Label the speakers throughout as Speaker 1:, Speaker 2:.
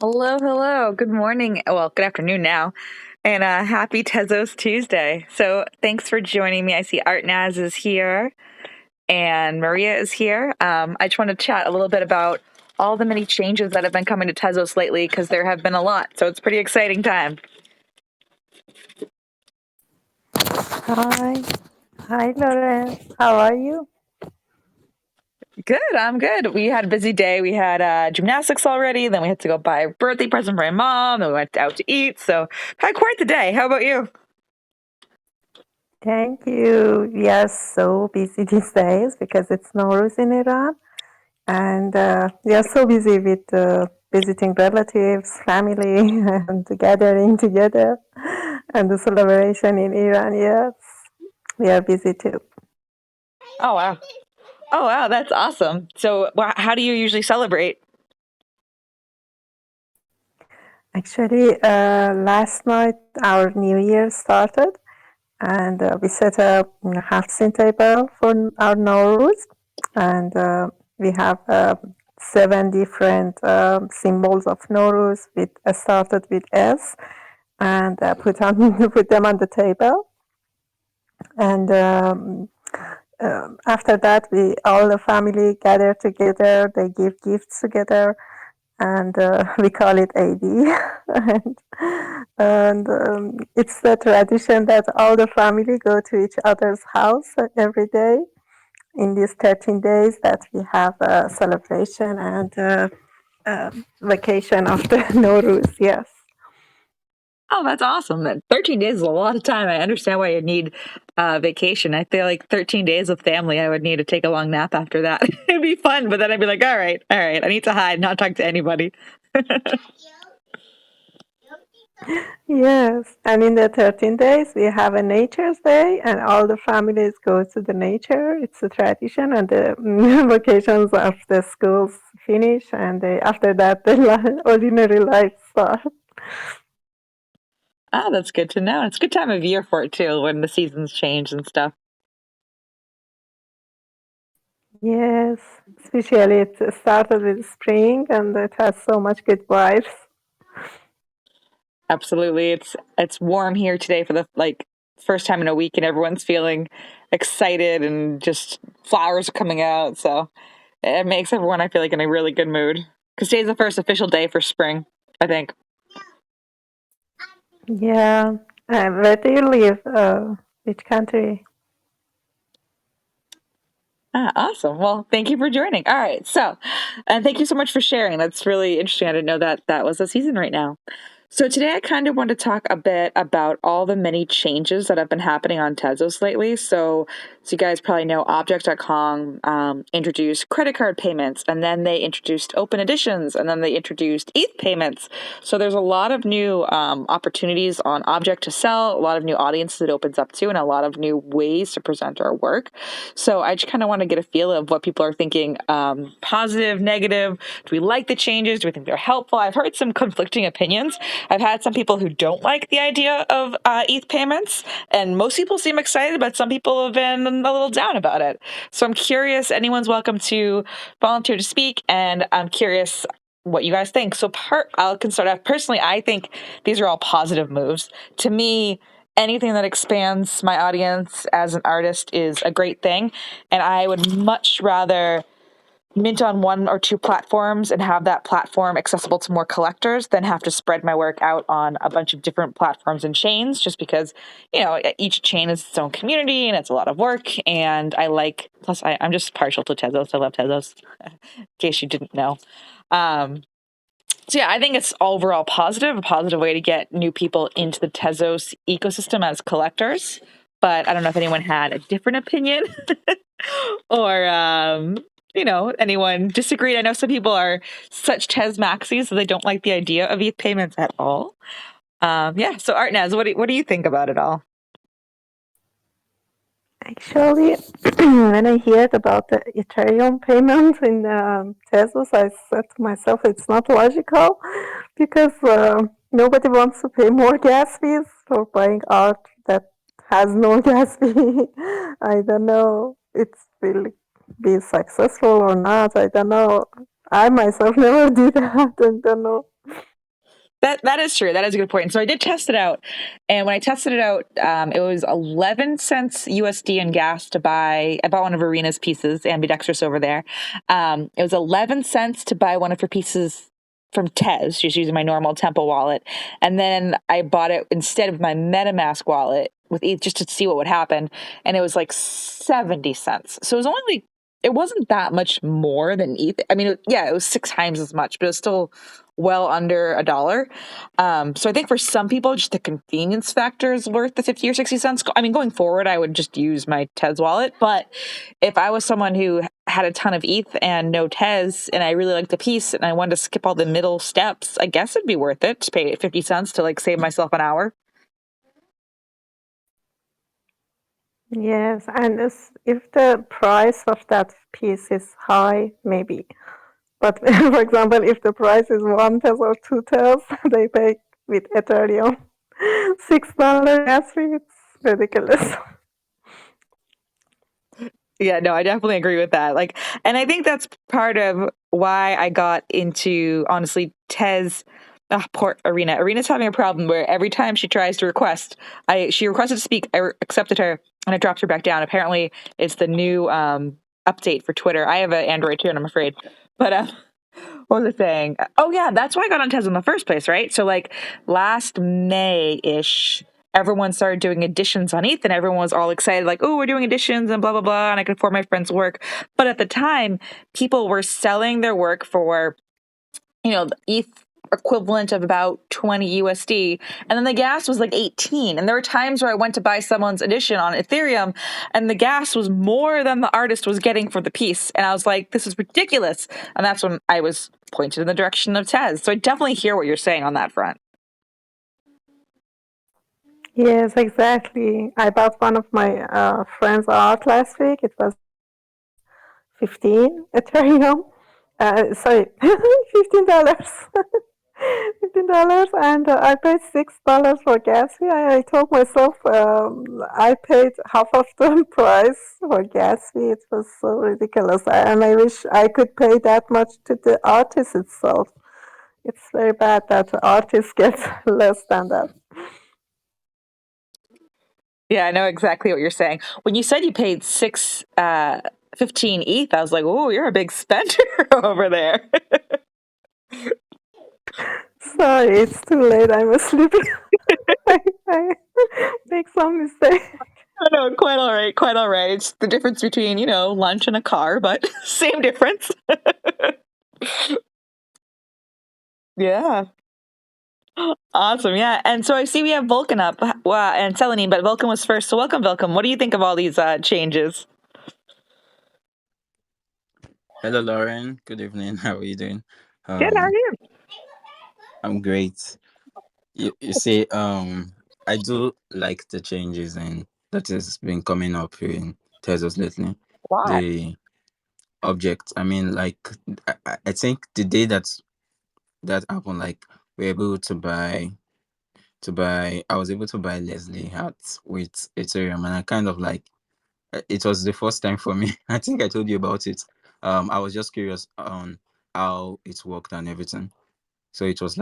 Speaker 1: Hello, hello. Good morning. Well, good afternoon now. And happy Tezos Tuesday. So thanks for joining me. I see Art Naz is here and Maria is here. I just want to chat a little bit about all the many changes that have been coming to Tezos lately because there have been a lot. So it's a pretty exciting time.
Speaker 2: Hi, hi, Lauren. How are you?
Speaker 1: Good, I'm good. We had a busy day. We had gymnastics already. Then we had to go buy a birthday present for my mom. Then we went out to eat. So had quite the day. How about you?
Speaker 2: Thank you. We are so busy these days because it's Nowruz in Iran, and we are so busy with visiting relatives, family, and gathering together, and the celebration in Iran. Yes, we are busy too.
Speaker 1: Oh, wow. Oh, wow. That's awesome. So how do you usually celebrate?
Speaker 2: Actually, last night our New Year started, and we set up a half-scene table for our Nowruz, and we have seven different symbols of Nowruz. With started with S, and put them on the table, and after that, we all the family gather together. They give gifts together, and we call it AD. And it's the tradition that all the family go to each other's house every day in these 13 days that we have a celebration and vacation of the Nowruz. Yes.
Speaker 1: Oh, that's awesome. 13 days is a lot of time. I understand why you need vacation. I feel like 13 days with family, I would need to take a long nap after that. It'd be fun, but then I'd be like, all right, I need to hide, not talk to anybody.
Speaker 2: Yes, and in the 13 days, we have a Nature's Day, and all the families go to the nature. It's a tradition, and the vacations of the schools finish, and after that, the ordinary life starts.
Speaker 1: Ah, that's good to know. It's a good time of year for it too, when the seasons change and stuff.
Speaker 2: Yes, especially it started with spring, and it has so much good vibes.
Speaker 1: Absolutely. It's warm here today for the first time in a week and everyone's feeling excited and just flowers are coming out. So it makes everyone, I feel like, in a really good mood. Because today's the first official day for spring, I think.
Speaker 2: Yeah, where do you live? Which country?
Speaker 1: Ah, awesome. Well, thank you for joining. All right. So, and thank you so much for sharing. That's really interesting. I didn't know that that was a season right now. So today I kind of want to talk a bit about all the many changes that have been happening on Tezos lately. So you guys probably know Objkt.com introduced credit card payments, and then they introduced open editions, and then they introduced ETH payments. So there's a lot of new opportunities on Objkt to sell, a lot of new audiences it opens up to, and a lot of new ways to present our work. So I just kind of want to get a feel of what people are thinking, positive, negative. Do we like the changes? Do we think they're helpful? I've heard some conflicting opinions. I've had some people who don't like the idea of ETH payments, and most people seem excited, but some people have been a little down about it. So I'm curious, anyone's welcome to volunteer to speak, and I'm curious what you guys think. So I can start off. Personally, I think these are all positive moves. To me, anything that expands my audience as an artist is a great thing. And I would much rather mint on one or two platforms and have that platform accessible to more collectors than have to spread my work out on a bunch of different platforms and chains, just because, each chain is its own community and it's a lot of work. And I'm just partial to Tezos. I love Tezos, in case you didn't know. Um, so yeah, I think it's overall a positive way to get new people into the Tezos ecosystem as collectors. But I don't know if anyone had a different opinion or anyone disagreed. I know some people are such Tez maxis, so they don't like the idea of ETH payments at all. Yeah. So Artnaz, what do you think about it all?
Speaker 2: Actually, when I heard about the Ethereum payment in Tezos, I said to myself, it's not logical because nobody wants to pay more gas fees for buying art that has no gas fee. I don't know it will be successful or not. I don't know. I myself never did that. I don't know.
Speaker 1: That is true. That is a good point. So I did test it out, and when I tested it out, it was 11 cents USD in gas to buy. I bought one of Arena's pieces, ambidextrous over there. It was 11 cents to buy one of her pieces from Tez, just using my normal Temple wallet, and then I bought it instead of my MetaMask wallet with ETH just to see what would happen, and it was like 70 cents. So it was only like it wasn't that much more than ETH. I mean, yeah, it was 6 times as much, but it was still well under $1. So I think for some people, just the convenience factor is worth the 50 or 60 cents. I mean, going forward, I would just use my Tez wallet. But if I was someone who had a ton of ETH and no Tez, and I really liked the piece and I wanted to skip all the middle steps, I guess it'd be worth it to pay 50 cents to like save myself an hour.
Speaker 2: Yes, and if the price of that piece is high, maybe. But for example, if the price is 1 Tez or 2 Tez, they pay with Ethereum $6 gas fee. It's ridiculous.
Speaker 1: Yeah, no, I definitely agree with that. Like, and I think that's part of why I got into honestly Tez. Poor Arena. Arena's having a problem where every time she tries to request, she requested to speak. Accepted her, and I dropped her back down. Apparently, it's the new update for Twitter. I have an Android too, and I'm afraid. But what was I saying? Oh yeah, that's why I got on Tez in the first place, right? So like last May ish, everyone started doing editions on ETH, and everyone was all excited, like, "Oh, we're doing editions and blah blah blah," and I could afford my friend's work. But at the time, people were selling their work for the ETH equivalent of about 20 USD. And then the gas was like 18. And there were times where I went to buy someone's edition on Ethereum and the gas was more than the artist was getting for the piece. And I was like, this is ridiculous. And that's when I was pointed in the direction of Tez. So I definitely hear what you're saying on that front.
Speaker 2: Yes, exactly. I bought one of my friend's art last week. It was 15 Ethereum. Sorry, $15. $15, and I paid $6 for gas fee. I told myself I paid half of the price for gas fee. It was so ridiculous, and I wish I could pay that much to the artist itself. It's very bad that the artist gets less than that.
Speaker 1: Yeah, I know exactly what you're saying. When you said you paid 15 ETH, I was like, oh, you're a big spender over there.
Speaker 2: Sorry, it's too late. I'm asleep. I make some mistake.
Speaker 1: No, quite all right, quite all right. It's the difference between, lunch and a car, but same difference. Yeah. Awesome. Yeah. And so I see we have Vulcan up and Celanine, but Vulcan was first. So welcome, Vulcan. What do you think of all these changes?
Speaker 3: Hello, Lauren. Good evening. How are you doing?
Speaker 1: Good. How are
Speaker 3: Um,
Speaker 1: you?
Speaker 3: I'm great. You see, I do like the changes and that has been coming up in Tezos lately.
Speaker 1: Why?
Speaker 3: The object. I mean, like, I think the day that happened, like, we're able to buy. I was able to buy Leslie hats with Ethereum, and I kind of like. It was the first time for me. I think I told you about it. I was just curious on how it worked and everything. So it was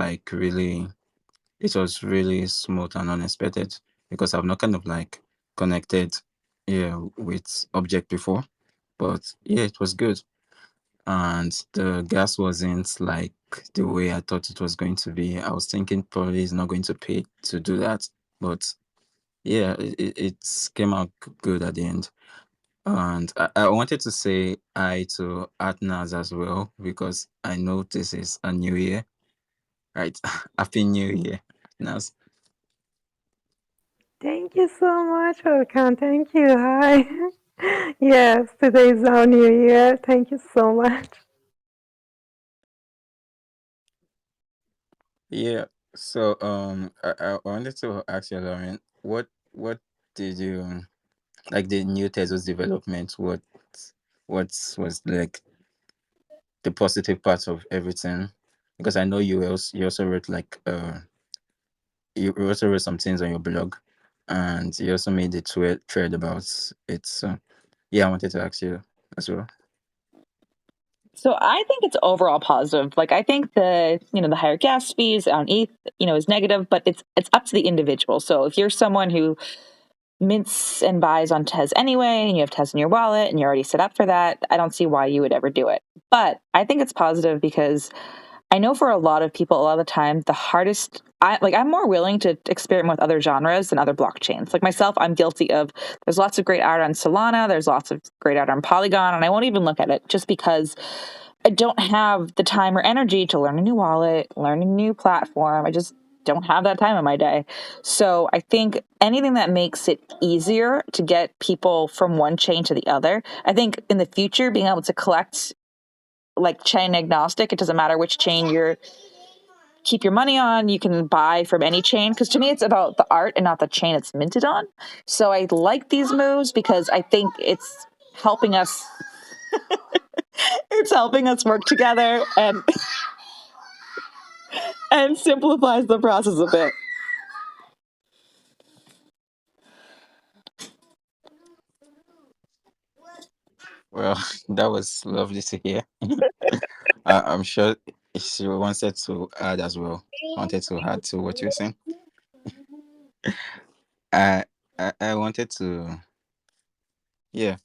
Speaker 3: really smooth and unexpected because I've not kind of like connected, yeah, with object before. But yeah, it was good. And the gas wasn't like the way I thought it was going to be. I was thinking probably it's not going to pay to do that. But yeah, it came out good at the end. And I wanted to say hi to Atnas as well because I know this is a new year, right? Happy New Year, Atnas.
Speaker 2: Thank you so much, Volkan. Thank you. Hi. Yes, today is our new year. Thank you so much.
Speaker 3: Yeah. So I wanted to ask you, Lauren, what did you like the new Tezos development? What was like the positive parts of everything? Because I know you also wrote like you also wrote some things on your blog, and you also made a thread about it. So yeah, I wanted to ask you as well.
Speaker 1: So I think it's overall positive. Like I think the higher gas fees on ETH, is negative, but it's up to the individual. So if you're someone who mints and buys on Tez anyway, and you have Tez in your wallet and you're already set up for that, I don't see why you would ever do it. But I think it's positive because I know for a lot of people, a lot of the time, the hardest, I'm more willing to experiment with other genres than other blockchains. Like myself, I'm guilty of, there's lots of great art on Solana, there's lots of great art on Polygon, and I won't even look at it just because I don't have the time or energy to learn a new wallet, learn a new platform. I just don't have that time in my day. So I think anything that makes it easier to get people from one chain to the other, I think in the future, being able to collect like chain agnostic, it doesn't matter which chain you're keep your money on, you can buy from any chain, because to me it's about the art and not the chain it's minted on. So I like these moves because I think helping us it's helping us work together and simplifies the process a bit.
Speaker 3: Well, that was lovely to hear. I'm sure she wanted to add as well. Wanted to add to what you were saying. I I wanted to, yeah.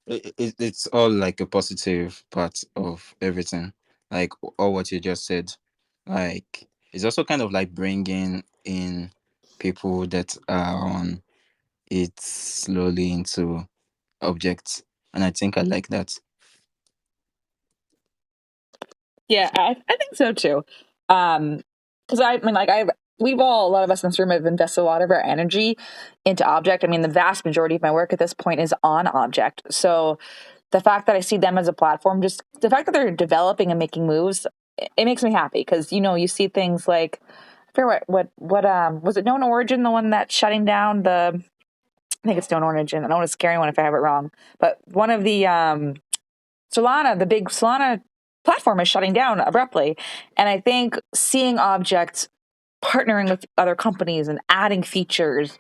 Speaker 3: It's all like a positive part of everything. Like all what you just said. Like it's also kind of like bringing in people that are on it slowly into objects, and I think I like that.
Speaker 1: Yeah, I think so too. Because I mean, like a lot of us in this room have invested a lot of our energy into Object. I mean, the vast majority of my work at this point is on Object. So the fact that I see them as a platform, just the fact that they're developing and making moves, it makes me happy because you see things like, I forget what was it Known Origin, the one that's shutting down I think it's Known Origin. I don't want to scare anyone if I have it wrong, but one of the Solana, the big Solana platform is shutting down abruptly. And I think seeing Object partnering with other companies and adding features,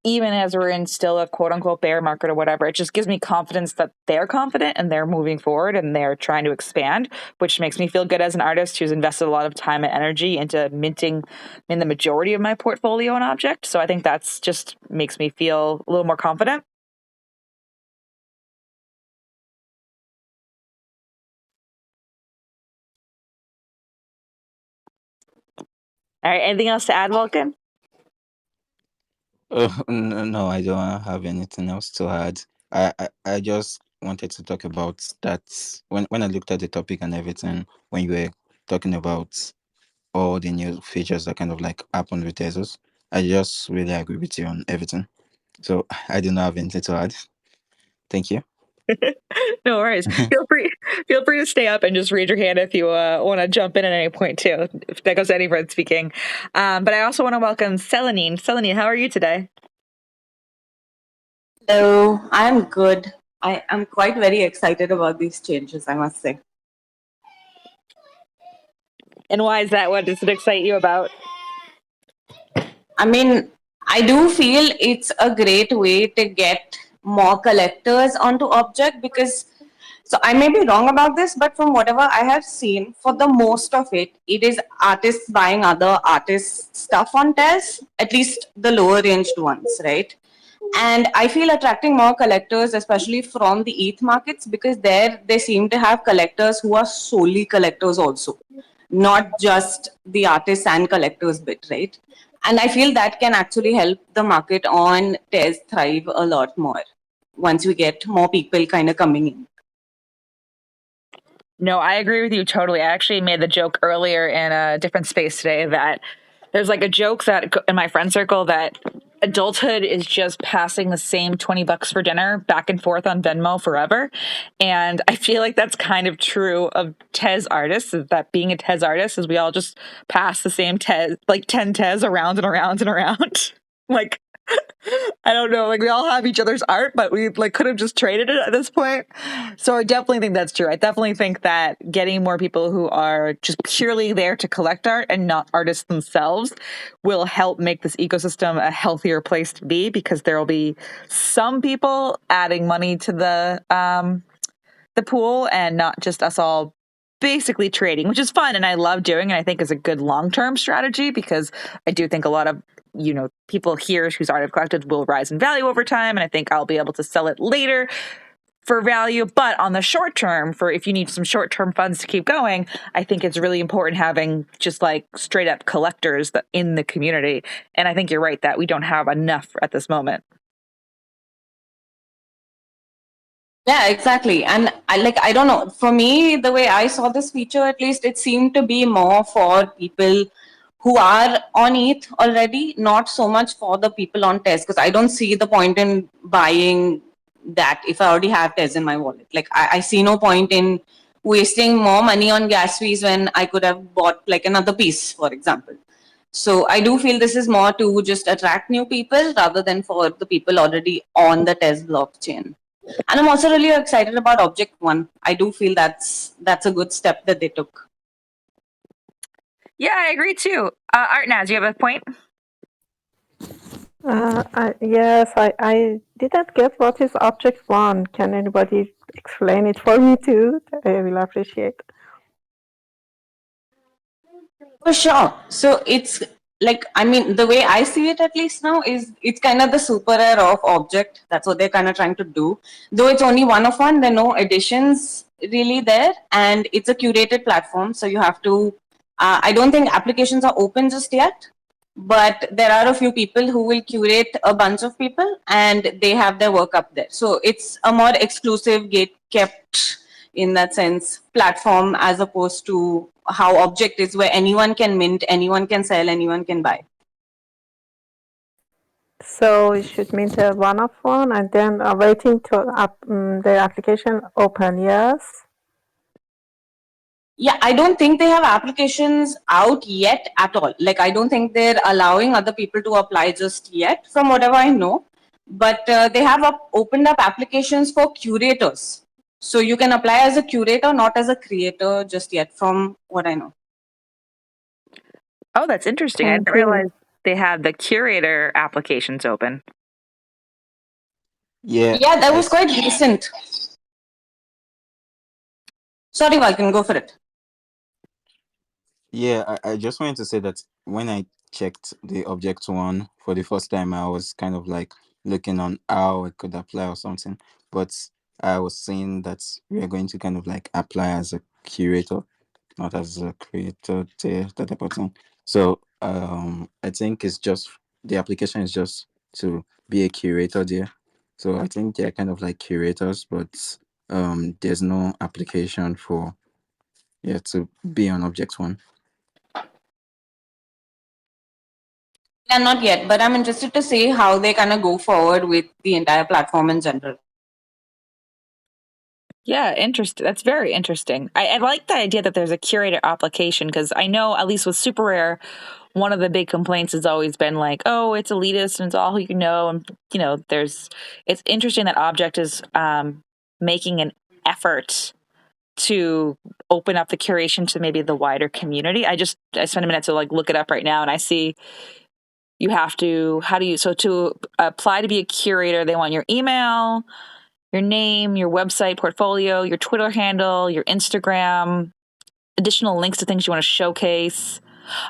Speaker 1: even as we're in still a quote unquote bear market or whatever, it just gives me confidence that they're confident and they're moving forward and they're trying to expand, which makes me feel good as an artist who's invested a lot of time and energy into minting in the majority of my portfolio in Object. So I think that's just makes me feel a little more confident. All right. Anything else to add, Vulcan?
Speaker 3: Oh, no, I don't have anything else to add. I just wanted to talk about that when I looked at the topic and everything, when you were talking about all the new features that kind of like happened with Tezos, I just really agree with you on everything. So I do not have anything to add. Thank you.
Speaker 1: No worries. Feel free to stay up and just raise your hand if you want to jump in at any point too. If that goes to anyone speaking. But I also want to welcome Celanine. Celanine, how are you today?
Speaker 4: Hello, I'm good. I am quite very excited about these changes, I must say.
Speaker 1: And why is that? What does it excite you about?
Speaker 4: I mean, I do feel it's a great way to get more collectors onto Object because, so I may be wrong about this, but from whatever I have seen, for the most of it, it is artists buying other artists' stuff on Tez, at least the lower ranged ones, right? And I feel attracting more collectors, especially from the ETH markets, because there they seem to have collectors who are solely collectors also, not just the artists and collectors bit, right? And I feel that can actually help the market on Tez thrive a lot more once we get more people kind of coming in.
Speaker 1: No, I agree with you totally. I actually made the joke earlier in a different space today that there's like a joke that in my friend circle that adulthood is just passing the same $20 for dinner back and forth on Venmo forever. And I feel like that's kind of true of Tez artists, is that being a Tez artist is we all just pass the same Tez, like 10 Tez around and around and around. Like, I don't know, like we all have each other's art, but we like could have just traded it at this point. So I definitely think that's true. I definitely think that getting more people who are just purely there to collect art and not artists themselves will help make this ecosystem a healthier place to be, because there will be some people adding money to the pool and not just us all basically trading, which is fun and I love doing, and I think is a good long-term strategy because I do think a lot of people here whose art I've collected will rise in value over time, and I think I'll be able to sell it later for value. But on the short term, for if you need some short-term funds to keep going, I think it's really important having just like straight up collectors in the community. And I think you're right that we don't have enough at this moment.
Speaker 4: Yeah, exactly. And I don't know, for me, the way I saw this feature, at least it seemed to be more for people who are on ETH already, not so much for the people on Tez, because I don't see the point in buying that if I already have Tez in my wallet. Like I see no point in wasting more money on gas fees when I could have bought like another piece, for example. So I do feel this is more to just attract new people rather than for the people already on the Tez blockchain. And I'm also really excited about ObjktOne. I do feel that's a good step that they took.
Speaker 1: Yeah, I agree too. Artnaz, you have a point?
Speaker 2: Yes, I didn't get what is ObjktOne. Can anybody explain it for me too? I will appreciate.
Speaker 4: For sure. So it's like, I mean, the way I see it at least now is it's kind of the super rare of Object. That's what they're kind of trying to do. Though it's only one of one, there are no additions really there. And it's a curated platform. So you have to, I don't think applications are open just yet. But there are a few people who will curate a bunch of people and they have their work up there. So it's a more exclusive, gate kept in that sense platform as opposed to how Object is, where anyone can mint, anyone can sell, anyone can buy.
Speaker 2: So it should mint a one of one and then waiting to the application open, yes?
Speaker 4: Yeah, I don't think they have applications out yet at all. Like, I don't think they're allowing other people to apply just yet, from whatever I know. But they have opened up applications for curators. So you can apply as a curator, not as a creator just yet, from what I know.
Speaker 1: Oh, that's interesting. I
Speaker 2: Thank
Speaker 1: didn't
Speaker 2: you.
Speaker 1: realize they have the curator applications open.
Speaker 3: Yeah.
Speaker 4: Yeah, that was quite recent. Sorry, Vulcan, go for it.
Speaker 3: Yeah, I just wanted to say that when I checked the ObjktOne for the first time, I was kind of like looking on how I could apply or something. But I was saying that we are going to kind of like apply as a curator, not as a creator, that type of thing. So I think it's just the application is just to be a curator there. So I think they're kind of like curators, but there's no application for to be on ObjktOne.
Speaker 4: Yeah, not yet, but I'm interested to see how they kind of go forward with the entire platform in general.
Speaker 1: Yeah, interesting. That's very interesting. I like the idea that there's a curator application because I know, at least with Super Rare, one of the big complaints has always been like, oh, it's elitist and it's all who you know. And, it's interesting that Object is making an effort to open up the curation to maybe the wider community. I spent a minute to like look it up right now and I see you have to, so to apply to be a curator, they want your email, your name, your website portfolio, your Twitter handle, your Instagram, additional links to things you want to showcase.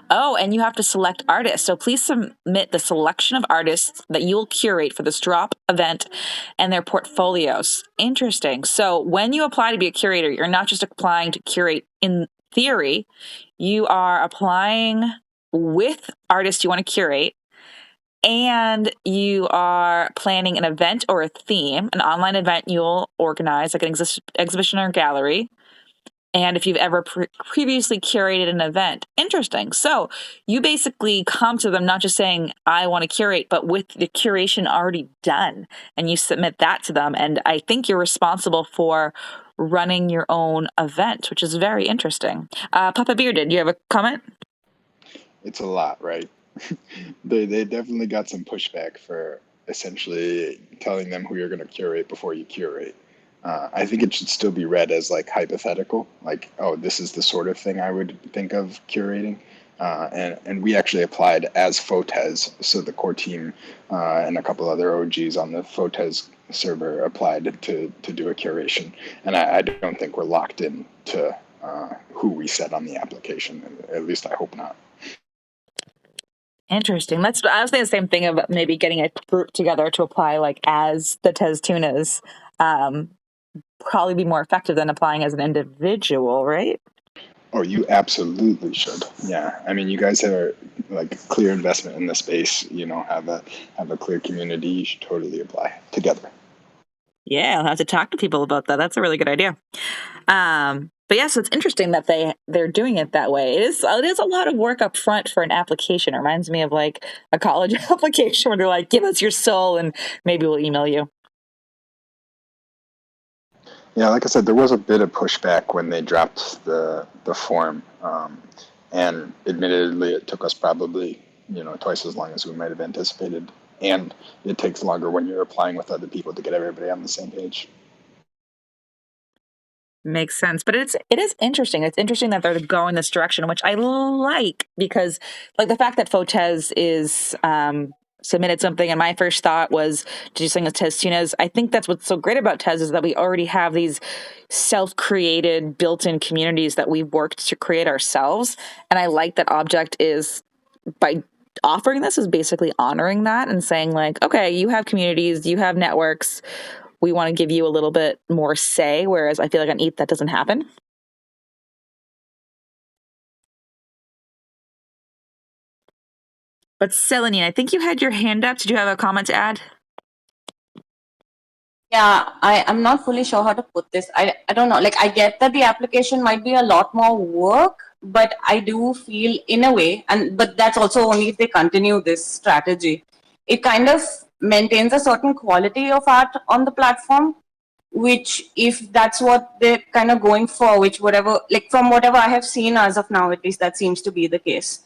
Speaker 1: Oh, and you have to select artists. So please submit the selection of artists that you'll curate for this drop event and their portfolios. Interesting. So when you apply to be a curator, you're not just applying to curate in theory, you are applying with artists you want to curate. And you are planning an event or a theme, an online event you'll organize, like an exhibition or gallery. And if you've ever previously curated an event. Interesting. So you basically come to them not just saying, I want to curate, but with the curation already done. And you submit that to them. And I think you're responsible for running your own event, which is very interesting. Papa Bearded, do you have a comment?
Speaker 5: It's a lot, right? They definitely got some pushback for essentially telling them who you're going to curate before you curate. I think it should still be read as like hypothetical, like, oh, this is the sort of thing I would think of curating. And we actually applied as Fotez, so the core team and a couple other OGs on the Fotez server applied to do a curation. And I don't think we're locked in to who we set on the application. At least I hope not.
Speaker 1: Interesting. I was thinking the same thing of maybe getting a group together to apply like as the Tez Tunas. Probably be more effective than applying as an individual, right?
Speaker 5: Oh, you absolutely should. Yeah, I mean, you guys are like clear investment in the space. Have a clear community. You should totally apply together.
Speaker 1: Yeah, I'll have to talk to people about that. That's a really good idea. But yes, it's interesting that they're doing it that way. It is a lot of work up front for an application. It reminds me of like a college application where they're like, give us your soul and maybe we'll email you.
Speaker 5: Yeah, like I said, there was a bit of pushback when they dropped the form, and admittedly, it took us probably twice as long as we might have anticipated, and it takes longer when you're applying with other people to get everybody on the same page.
Speaker 1: Makes sense. But it is interesting. It's interesting that they're going this direction, which I like because like the fact that Tez is submitted something and my first thought was to do something with Tez Tunas. I think that's what's so great about Tez is that we already have these self-created built-in communities that we've worked to create ourselves. And I like that Objkt is by offering this is basically honoring that and saying like, okay, you have communities, you have networks. We want to give you a little bit more say, whereas I feel like on ETH that doesn't happen. But Celine, I think you had your hand up. Did you have a comment to add?
Speaker 4: Yeah, I'm not fully sure how to put this. I don't know. Like, I get that the application might be a lot more work, but I do feel in a way, but that's also only if they continue this strategy. It kind of maintains a certain quality of art on the platform, which if that's what they're kind of going for, which whatever, like from whatever I have seen as of now, at least that seems to be the case.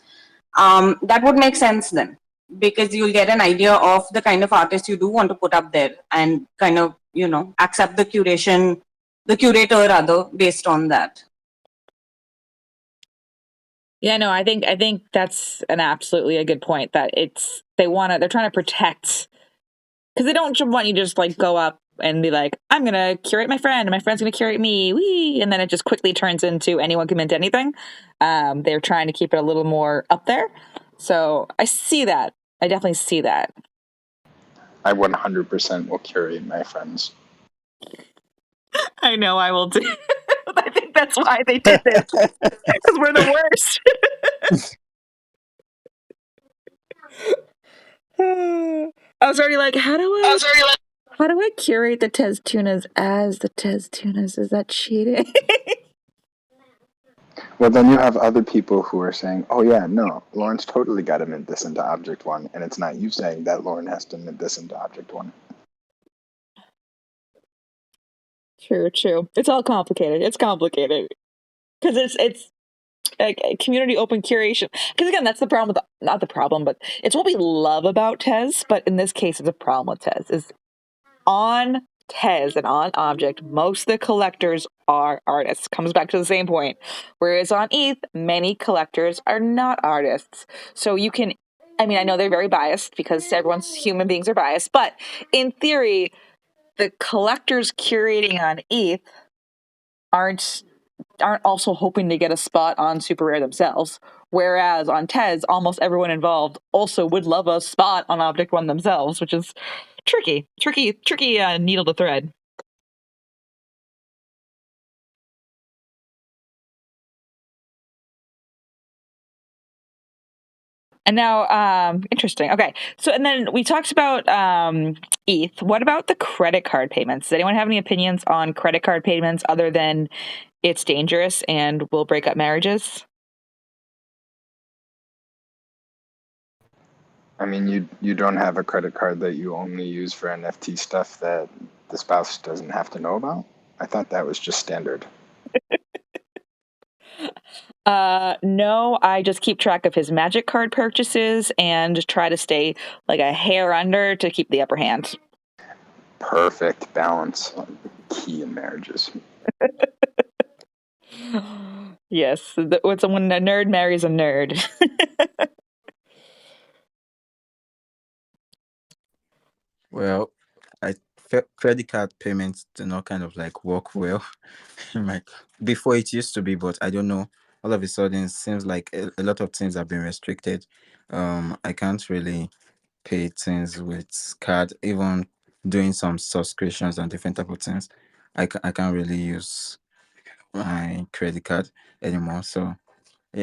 Speaker 4: That would make sense then, because you'll get an idea of the kind of artist you do want to put up there and kind of, accept the curator rather based on that.
Speaker 1: Yeah, no, I think that's an absolutely a good point that they're trying to protect because they don't want you to just like go up and be like, I'm going to curate my friend and my friend's going to curate me. Wee! And then it just quickly turns into anyone can mint anything. They're trying to keep it a little more up there. So I see that. I definitely see that.
Speaker 5: I 100% will curate my friends.
Speaker 1: I know I will too. I think that's why they did this. Because we're the worst. I was already like, how do I curate the Tez Tunas as the Tez Tunas? Is that cheating?
Speaker 5: Well, then you have other people who are saying, oh yeah, no, Lauren's totally got to mint this into ObjktOne, and it's not you saying that Lauren has to mint this into ObjktOne.
Speaker 1: True. It's all complicated. It's complicated. Because it's a community open curation. Because again, that's the problem with not the problem, but it's what we love about Tez. But in this case, it's a problem with Tez. Is on Tez and on Objkt, most of the collectors are artists. Comes back to the same point. Whereas on ETH, many collectors are not artists. So you can, I mean, I know they're very biased because human beings are biased, but in theory, the collectors curating on ETH aren't also hoping to get a spot on Super Rare themselves. Whereas on Tez, almost everyone involved also would love a spot on ObjktOne themselves, which is tricky needle to thread. And now, interesting. Okay, so and then we talked about ETH. What about the credit card payments? Does anyone have any opinions on credit card payments other than it's dangerous and will break up marriages?
Speaker 5: I mean, you don't have a credit card that you only use for NFT stuff that the spouse doesn't have to know about? I thought that was just standard.
Speaker 1: No, I just keep track of his magic card purchases and try to stay like a hair under to keep the upper hand.
Speaker 5: Perfect balance, key in marriages.
Speaker 1: Yes, when a nerd marries a nerd.
Speaker 3: Well, credit card payments do not kind of like work well. Like before it used to be, but I don't know. All of a sudden, it seems like a lot of things have been restricted. I can't really pay things with card, even doing some subscriptions and different type of things. I can't really use my credit card anymore. So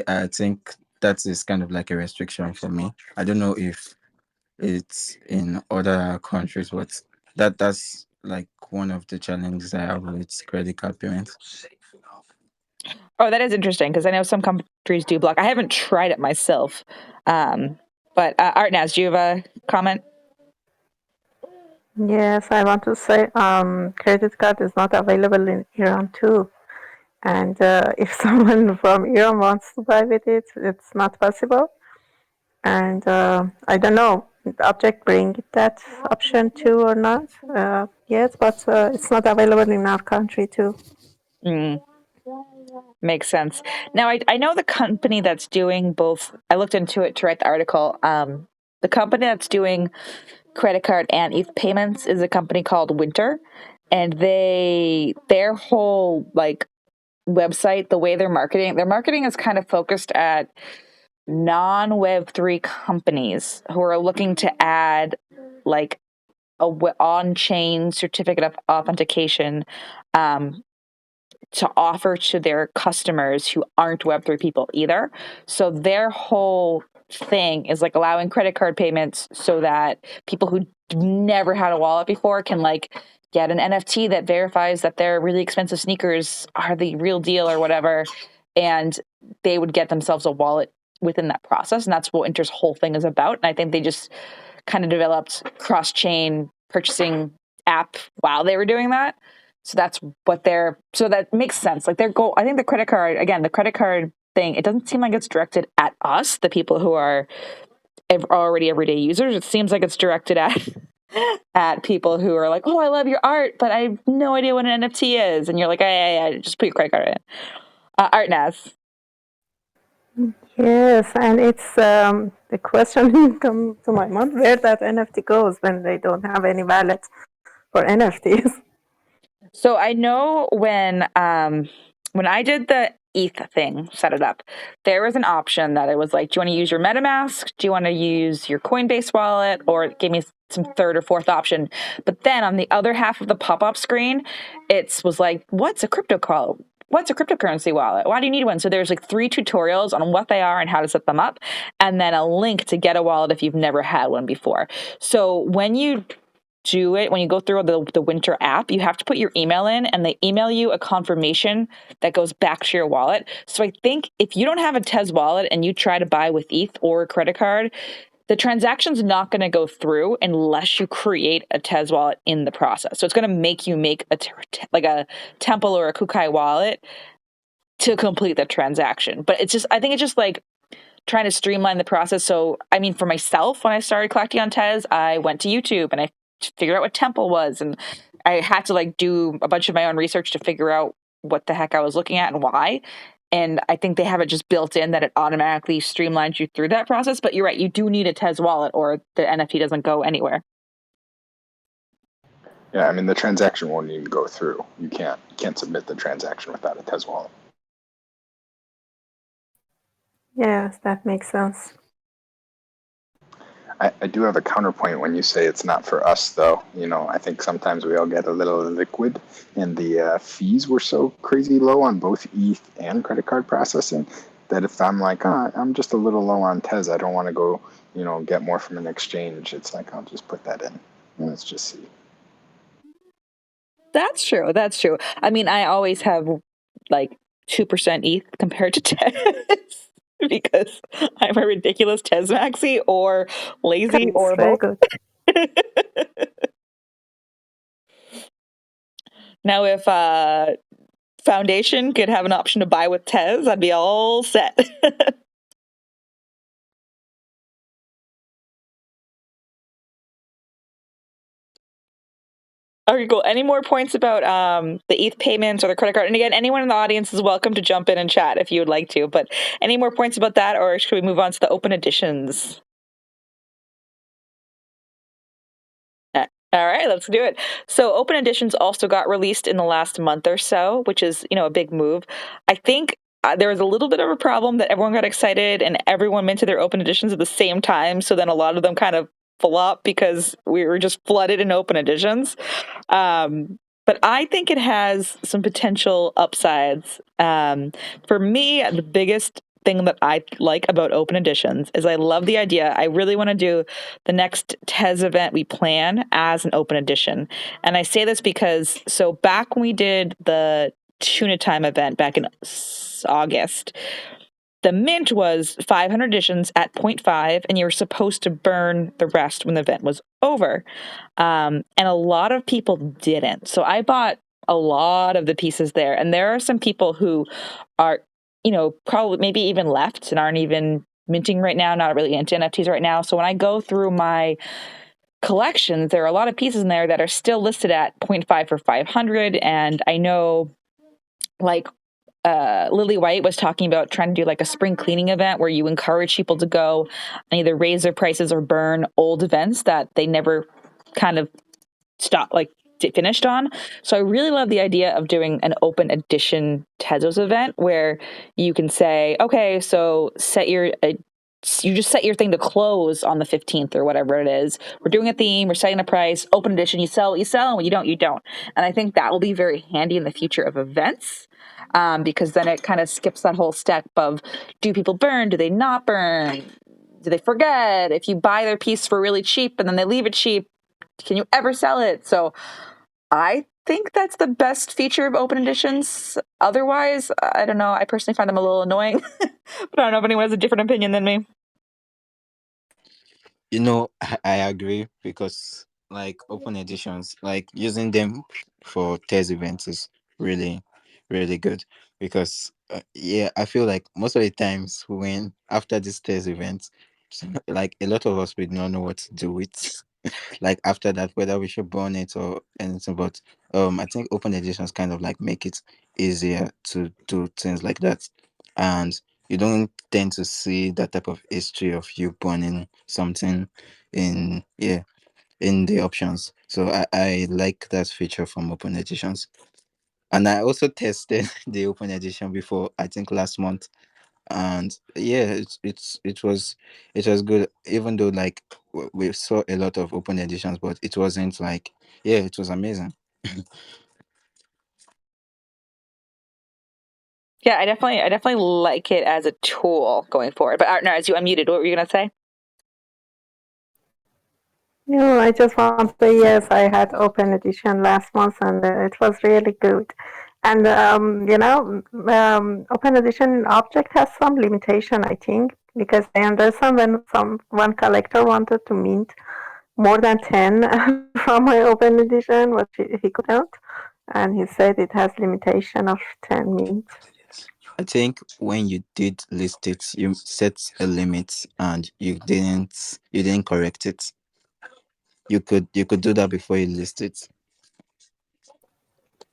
Speaker 3: I think that is kind of like a restriction for me. I don't know if it's in other countries, but that's like one of the challenges I have with credit card payments.
Speaker 1: Oh, that is interesting because I know some countries do block. I haven't tried it myself. But Artnaz, do you have a comment?
Speaker 2: Yes, I want to say credit card is not available in Iran too. And if someone from Iran wants to buy with it, it's not possible. And I don't know, Object bring that option too or not yet, but it's not available in our country too.
Speaker 1: Makes sense. Now, I know the company that's doing both. I looked into it to write the article. The company that's doing credit card and ETH payments is a company called Winter, and their whole like website, the way their marketing is kind of focused at non-Web3 companies who are looking to add like a on-chain certificate of authentication to offer to their customers who aren't Web3 people either. So their whole thing is like allowing credit card payments so that people who never had a wallet before can like get an NFT that verifies that their really expensive sneakers are the real deal or whatever. And they would get themselves a wallet within that process. And that's what Inter's whole thing is about. And I think they just kind of developed cross-chain purchasing app while they were doing that. So that's what so that makes sense. Like their goal, I think the credit card thing, it doesn't seem like it's directed at us, the people who are already everyday users. It seems like it's directed at people who are like, oh, I love your art, but I have no idea what an NFT is. And you're like, yeah, just put your credit card in. Artnaz.
Speaker 2: Yes, and it's the question come to my mind where that NFT goes when they don't have any wallet for NFTs.
Speaker 1: So I know when I did the ETH thing, set it up, there was an option that it was like, do you want to use your MetaMask? Do you want to use your Coinbase wallet? Or it gave me some third or fourth option. But then on the other half of the pop-up screen, it was like, what's a cryptocurrency wallet? Why do you need one? So there's like 3 tutorials on what they are and how to set them up, and then a link to get a wallet if you've never had one before. So when you go through the Winter app, you have to put your email in and they email you a confirmation that goes back to your wallet. So I think if you don't have a Tez wallet and you try to buy with ETH or a credit card, the transaction's not going to go through unless you create a Tez wallet in the process. So it's going to make you make a Temple or a Kukai wallet to complete the transaction. But I think it's just like trying to streamline the process. So, I mean, for myself, when I started collecting on Tez, I went to YouTube and I figured out what Temple was. And I had to like do a bunch of my own research to figure out what the heck I was looking at and why. And I think they have it just built in that it automatically streamlines you through that process. But you're right, you do need a Tez wallet or the NFT doesn't go anywhere.
Speaker 5: Yeah, I mean the transaction won't even go through. You can't submit the transaction without a Tez wallet.
Speaker 2: Yes, that makes sense.
Speaker 5: I do have a counterpoint when you say it's not for us, though. You know, I think sometimes we all get a little liquid, and the fees were so crazy low on both ETH and credit card processing that if I'm like, I'm just a little low on Tez, I don't want to go, get more from an exchange. It's like, I'll just put that in and let's just see.
Speaker 1: That's true. That's true. I mean, I always have like 2% ETH compared to Tez because I'm a ridiculous Tez maxi or lazy
Speaker 2: That's
Speaker 1: or
Speaker 2: very
Speaker 1: both.
Speaker 2: good.
Speaker 1: Now, if Foundation could have an option to buy with Tez, I'd be all set. Okay, cool. Any more points about the ETH payments or the credit card? And again, anyone in the audience is welcome to jump in and chat if you would like to. But any more points about that, or should we move on to the open editions? All right, let's do it. So open editions also got released in the last month or so, which is, a big move. I think there was a little bit of a problem that everyone got excited and everyone minted their open editions at the same time. So then a lot of them kind of flop because we were just flooded in open editions. But I think it has some potential upsides. For me, the biggest thing that I like about open editions is I love the idea. I really want to do the next Tez event we plan as an open edition. And I say this because, so back when we did the Tuna Time event back in August, the mint was 500 editions at 0.5, and you were supposed to burn the rest when the event was over. And a lot of people didn't. So I bought a lot of the pieces there. And there are some people who are, probably maybe even left and aren't even minting right now, not really into NFTs right now. So when I go through my collections, there are a lot of pieces in there that are still listed at 0.5 for 500. And I know like Lily White was talking about trying to do like a spring cleaning event where you encourage people to go and either raise their prices or burn old events that they never kind of finished on. So I really love the idea of doing an open edition Tezos event where you can say, okay, so you just set your thing to close on the 15th or whatever it is. We're doing a theme, we're setting a price, open edition, you sell what you sell, and when you don't, you don't. And I think that will be very handy in the future of events. Because then it kind of skips that whole step of, do people burn? Do they not burn? Do they forget? If you buy their piece for really cheap and then they leave it cheap, can you ever sell it? So I think that's the best feature of open editions. Otherwise, I don't know. I personally find them a little annoying, but I don't know if anyone has a different opinion than me.
Speaker 3: I agree because like open editions, like using them for test events is really, really good because I feel like most of the times when after this test event, like a lot of us would not know what to do with like after that whether we should burn it or anything. But I think open editions kind of like make it easier to do things like that, and you don't tend to see that type of history of you burning something in in the options. So I like that feature from open editions. And I also tested the open edition before, I think last month. And it was good, even though like we saw a lot of open editions, but it wasn't like, it was amazing.
Speaker 1: Yeah, I definitely like it as a tool going forward. But no, as you unmuted, what were you going to say?
Speaker 2: No, I just want to say yes, I had open edition last month and it was really good. And open edition object has some limitation, I think, because I understand when one collector wanted to mint more than 10 from my open edition, but he couldn't, and he said it has limitation of 10 mints.
Speaker 3: I think when you did list it, you set a limit and you didn't correct it. You could do that before you list it.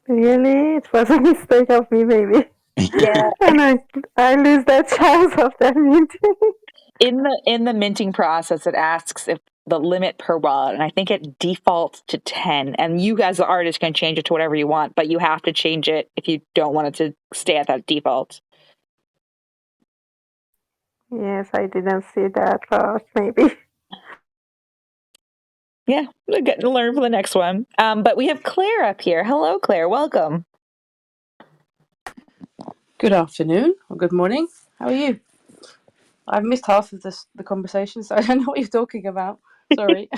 Speaker 2: Really, it was a mistake of me, maybe,
Speaker 1: Yeah,
Speaker 2: and I lose that chance of that minting.
Speaker 1: in the minting process, it asks if the limit per wallet, and I think it defaults to 10. And you as the artist can change it to whatever you want, but you have to change it if you don't want it to stay at that default.
Speaker 2: Yes, I didn't see that part, maybe.
Speaker 1: Yeah, we're getting to learn for the next one. But we have Claire up here. Hello, Claire. Welcome.
Speaker 6: Good afternoon or good morning. How are you? I've missed half of the conversation, so I don't know what you're talking about. Sorry.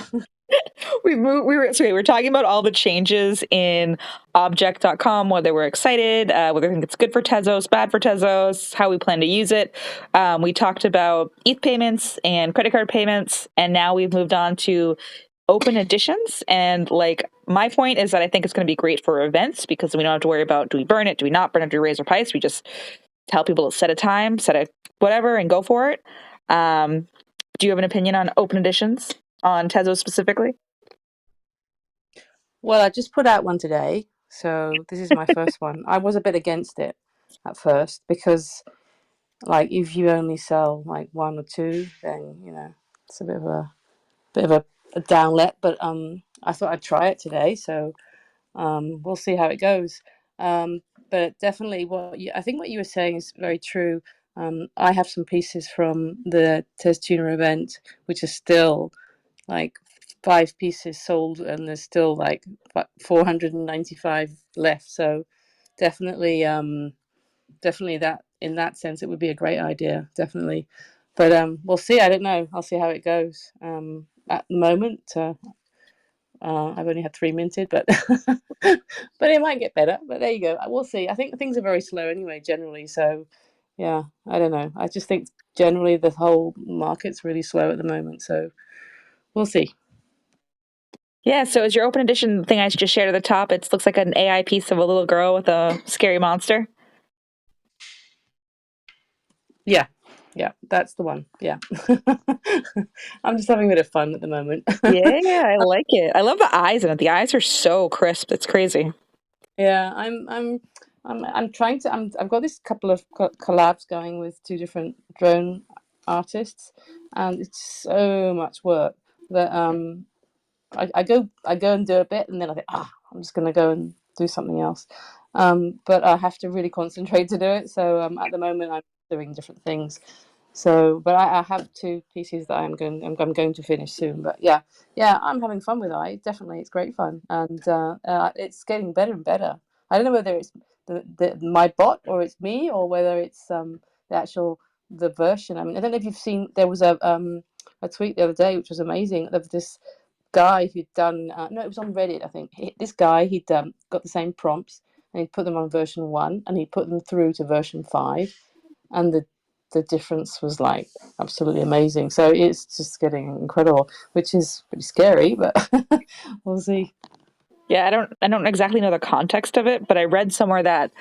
Speaker 1: We were talking about all the changes in Objet.com, whether we're excited, whether we think it's good for Tezos, bad for Tezos, how we plan to use it. We talked about ETH payments and credit card payments, and now we've moved on to open editions. And like my point is that I think it's going to be great for events because we don't have to worry about, do we burn it, do we not burn it, do we raise our price? We just tell people to set a time, set a whatever, and go for it. Do you have an opinion on open editions on Tezos specifically?
Speaker 6: Well, I just put out one today, so this is my first one. I was a bit against it at first because, like, if you only sell like one or two, then it's a bit of a downlet. But I thought I'd try it today, so we'll see how it goes. But definitely, I think what you were saying is very true. I have some pieces from the Tez Tunas event, which are still like 5 pieces sold, and there's still like 495 left. So definitely, definitely that in that sense, it would be a great idea. Definitely, but we'll see. I don't know. I'll see how it goes. At the moment, I've only had 3 minted, but but it might get better. But there you go. We'll see. I think things are very slow anyway, generally. So yeah, I don't know. I just think generally the whole market's really slow at the moment. So we'll see.
Speaker 1: Yeah, so is your open edition thing I just shared at the top? It looks like an AI piece of a little girl with a scary monster.
Speaker 6: Yeah, that's the one. Yeah, I'm just having a bit of fun at the moment.
Speaker 1: Yeah, I like it. I love the eyes in it. The eyes are so crisp. It's crazy.
Speaker 6: Yeah, I'm trying to. I've got this couple of collabs going with 2 different drone artists, and it's so much work that I go and do a bit, and then I think, I'm just going to go and do something else. But I have to really concentrate to do it. So at the moment, I'm doing different things. So, but I have 2 pieces that I'm going to finish soon. But yeah, I'm having fun with it. Definitely, it's great fun, and it's getting better and better. I don't know whether it's my bot or it's me, or whether it's the version. I mean, I don't know if you've seen. There was a tweet the other day which was amazing of this guy who'd done no, it was on Reddit, I think. This guy, he'd got the same prompts, and he'd put them on version 1, and he'd put them through to version 5, and the difference was like absolutely amazing. So it's just getting incredible, which is pretty scary, but we'll see.
Speaker 1: Yeah, I don't exactly know the context of it, but I read somewhere that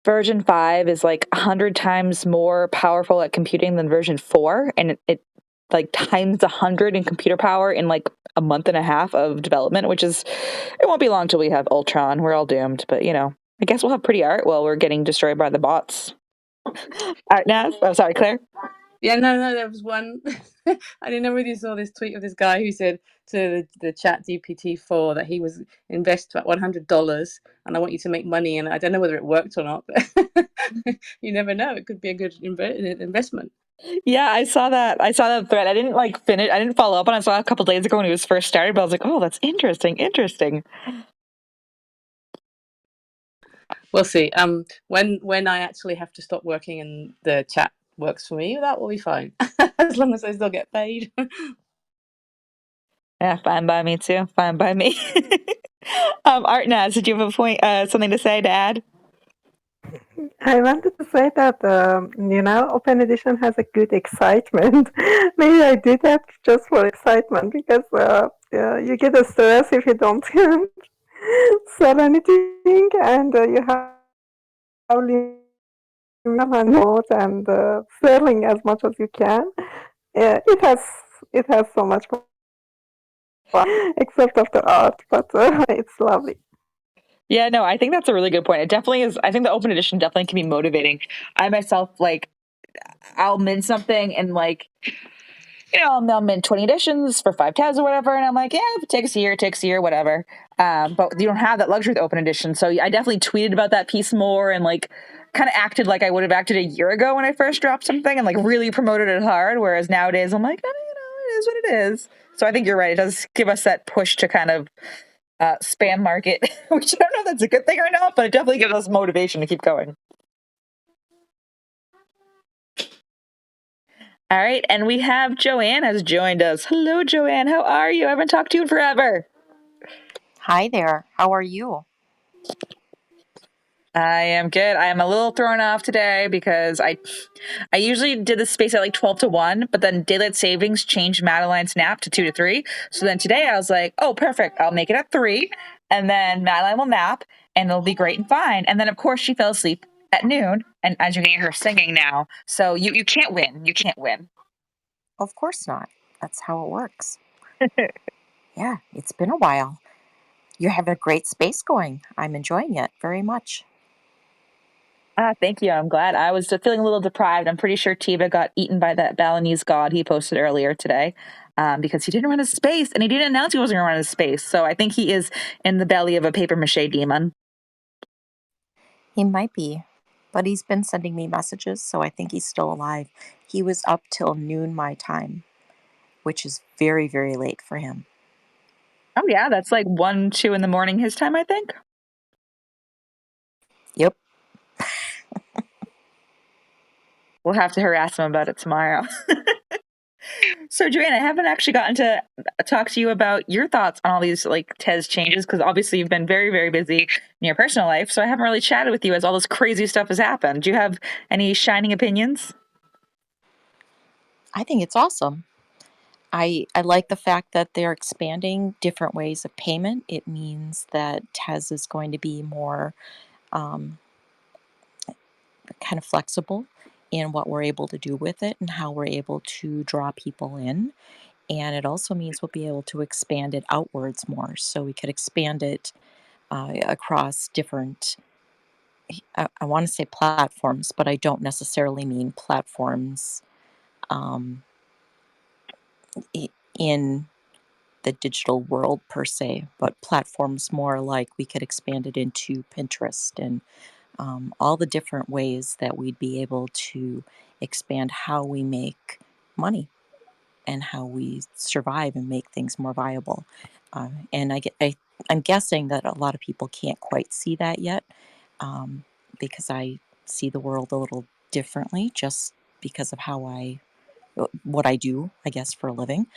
Speaker 1: version 5 is like 100 times more powerful at computing than version 4, and it like times 100 in computer power in like a month and a half of development, which is, it won't be long till we have Ultron. We're all doomed, but I guess we'll have pretty art while we're getting destroyed by the bots. Art Naz? Oh, sorry, Claire.
Speaker 6: Yeah, no, there was one. I didn't know whether you saw this tweet of this guy who said to the Chat GPT-4 that he was invest about $100, and I want you to make money. And I don't know whether it worked or not, but you never know. It could be a good investment.
Speaker 1: Yeah, I saw that. I saw that thread. I didn't finish. I didn't follow up on it. I saw it a couple days ago when he was first started, but I was like, oh, that's interesting.
Speaker 6: We'll see. When I actually have to stop working and the chat works for me, that will be fine, as long as I still get paid.
Speaker 1: Yeah, fine by me too. Fine by me. Art Naz, did you have a point, something to say, to add?
Speaker 2: I wanted to say that, Open Edition has a good excitement. Maybe I did that just for excitement because you get a stress if you don't sell anything, and you have limited and selling as much as you can. It has so much fun, except of the art, but it's lovely.
Speaker 1: Yeah, no, I think that's a really good point. It definitely is. I think the open edition definitely can be motivating. I myself, I'll mint something and I'll mint 20 editions for 5 tabs or whatever. And I'm like, yeah, if it takes a year, whatever. But you don't have that luxury with open edition. So I definitely tweeted about that piece more and kind of acted like I would have acted a year ago when I first dropped something and really promoted it hard. Whereas nowadays I'm like, it is what it is. So I think you're right. It does give us that push to kind of spam market, which I don't know if that's a good thing or not, but it definitely gives us motivation to keep going. All right, and we have Joanne has joined us. Hello, Joanne. How are you? I haven't talked to you in forever.
Speaker 7: Hi there. How are you?
Speaker 1: I am good. I am a little thrown off today because I usually did the space at 12 to 1, but then daylight savings changed Madeline's nap to 2 to 3. So then today I was like, oh, perfect. I'll make it at 3, and then Madeline will nap, and it'll be great and fine. And then, of course, she fell asleep at noon, and as you can hear her singing now. So you can't win. You can't win.
Speaker 7: Of course not. That's how it works. Yeah, it's been a while. You have a great space going. I'm enjoying it very much.
Speaker 1: Thank you. I'm glad. I was feeling a little deprived. I'm pretty sure Tiva got eaten by that Balinese god he posted earlier today. because he didn't run a space, and he didn't announce he wasn't going to run a space. So I think he is in the belly of a paper mache demon.
Speaker 7: He might be, but he's been sending me messages, so I think he's still alive. He was up till noon my time, which is very, very late for him.
Speaker 1: Oh yeah, that's like 1, 2 in the morning his time, I think.
Speaker 7: Yep.
Speaker 1: We'll have to harass him about it tomorrow. So, Joanne, I haven't actually gotten to talk to you about your thoughts on all these like Tez changes, because obviously you've been very, very busy in your personal life. So I haven't really chatted with you as all this crazy stuff has happened. Do you have any shining opinions?
Speaker 7: I think it's awesome. I like the fact that they're expanding different ways of payment. It means that Tez is going to be more kind of flexible in what we're able to do with it and how we're able to draw people in. And it also means we'll be able to expand it outwards more. So we could expand it across different, I want to say platforms, but I don't necessarily mean platforms in the digital world per se, but platforms more like we could expand it into Pinterest and all the different ways that we'd be able to expand how we make money and how we survive and make things more viable. And I'm guessing that a lot of people can't quite see that yet, because I see the world a little differently just because of what I do, I guess, for a living.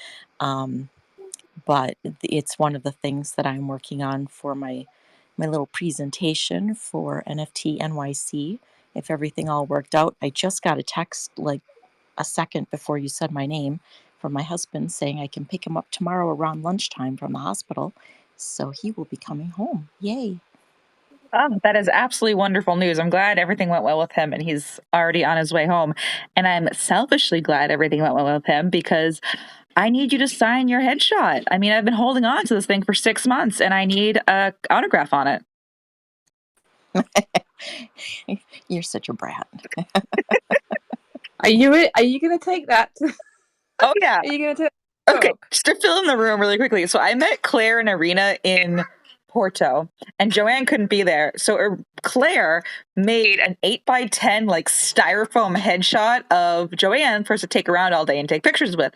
Speaker 7: But it's one of the things that I'm working on for my little presentation for NFT NYC. If everything all worked out, I just got a text like a second before you said my name from my husband saying I can pick him up tomorrow around lunchtime from the hospital. So he will be coming home. Yay.
Speaker 1: Oh, that is absolutely wonderful news. I'm glad everything went well with him and he's already on his way home. And I'm selfishly glad everything went well with him because I need you to sign your headshot. I mean, I've been holding on to this thing for 6 months and I need an autograph on it.
Speaker 7: You're such a brat.
Speaker 6: Are you going to take that?
Speaker 1: Oh, yeah.
Speaker 6: Are you going to take
Speaker 1: Okay, just to fill in the room really quickly. So I met Claire and Irina in Porto, and Joanne couldn't be there. So Claire made an 8x10 like styrofoam headshot of Joanne for us to take around all day and take pictures with.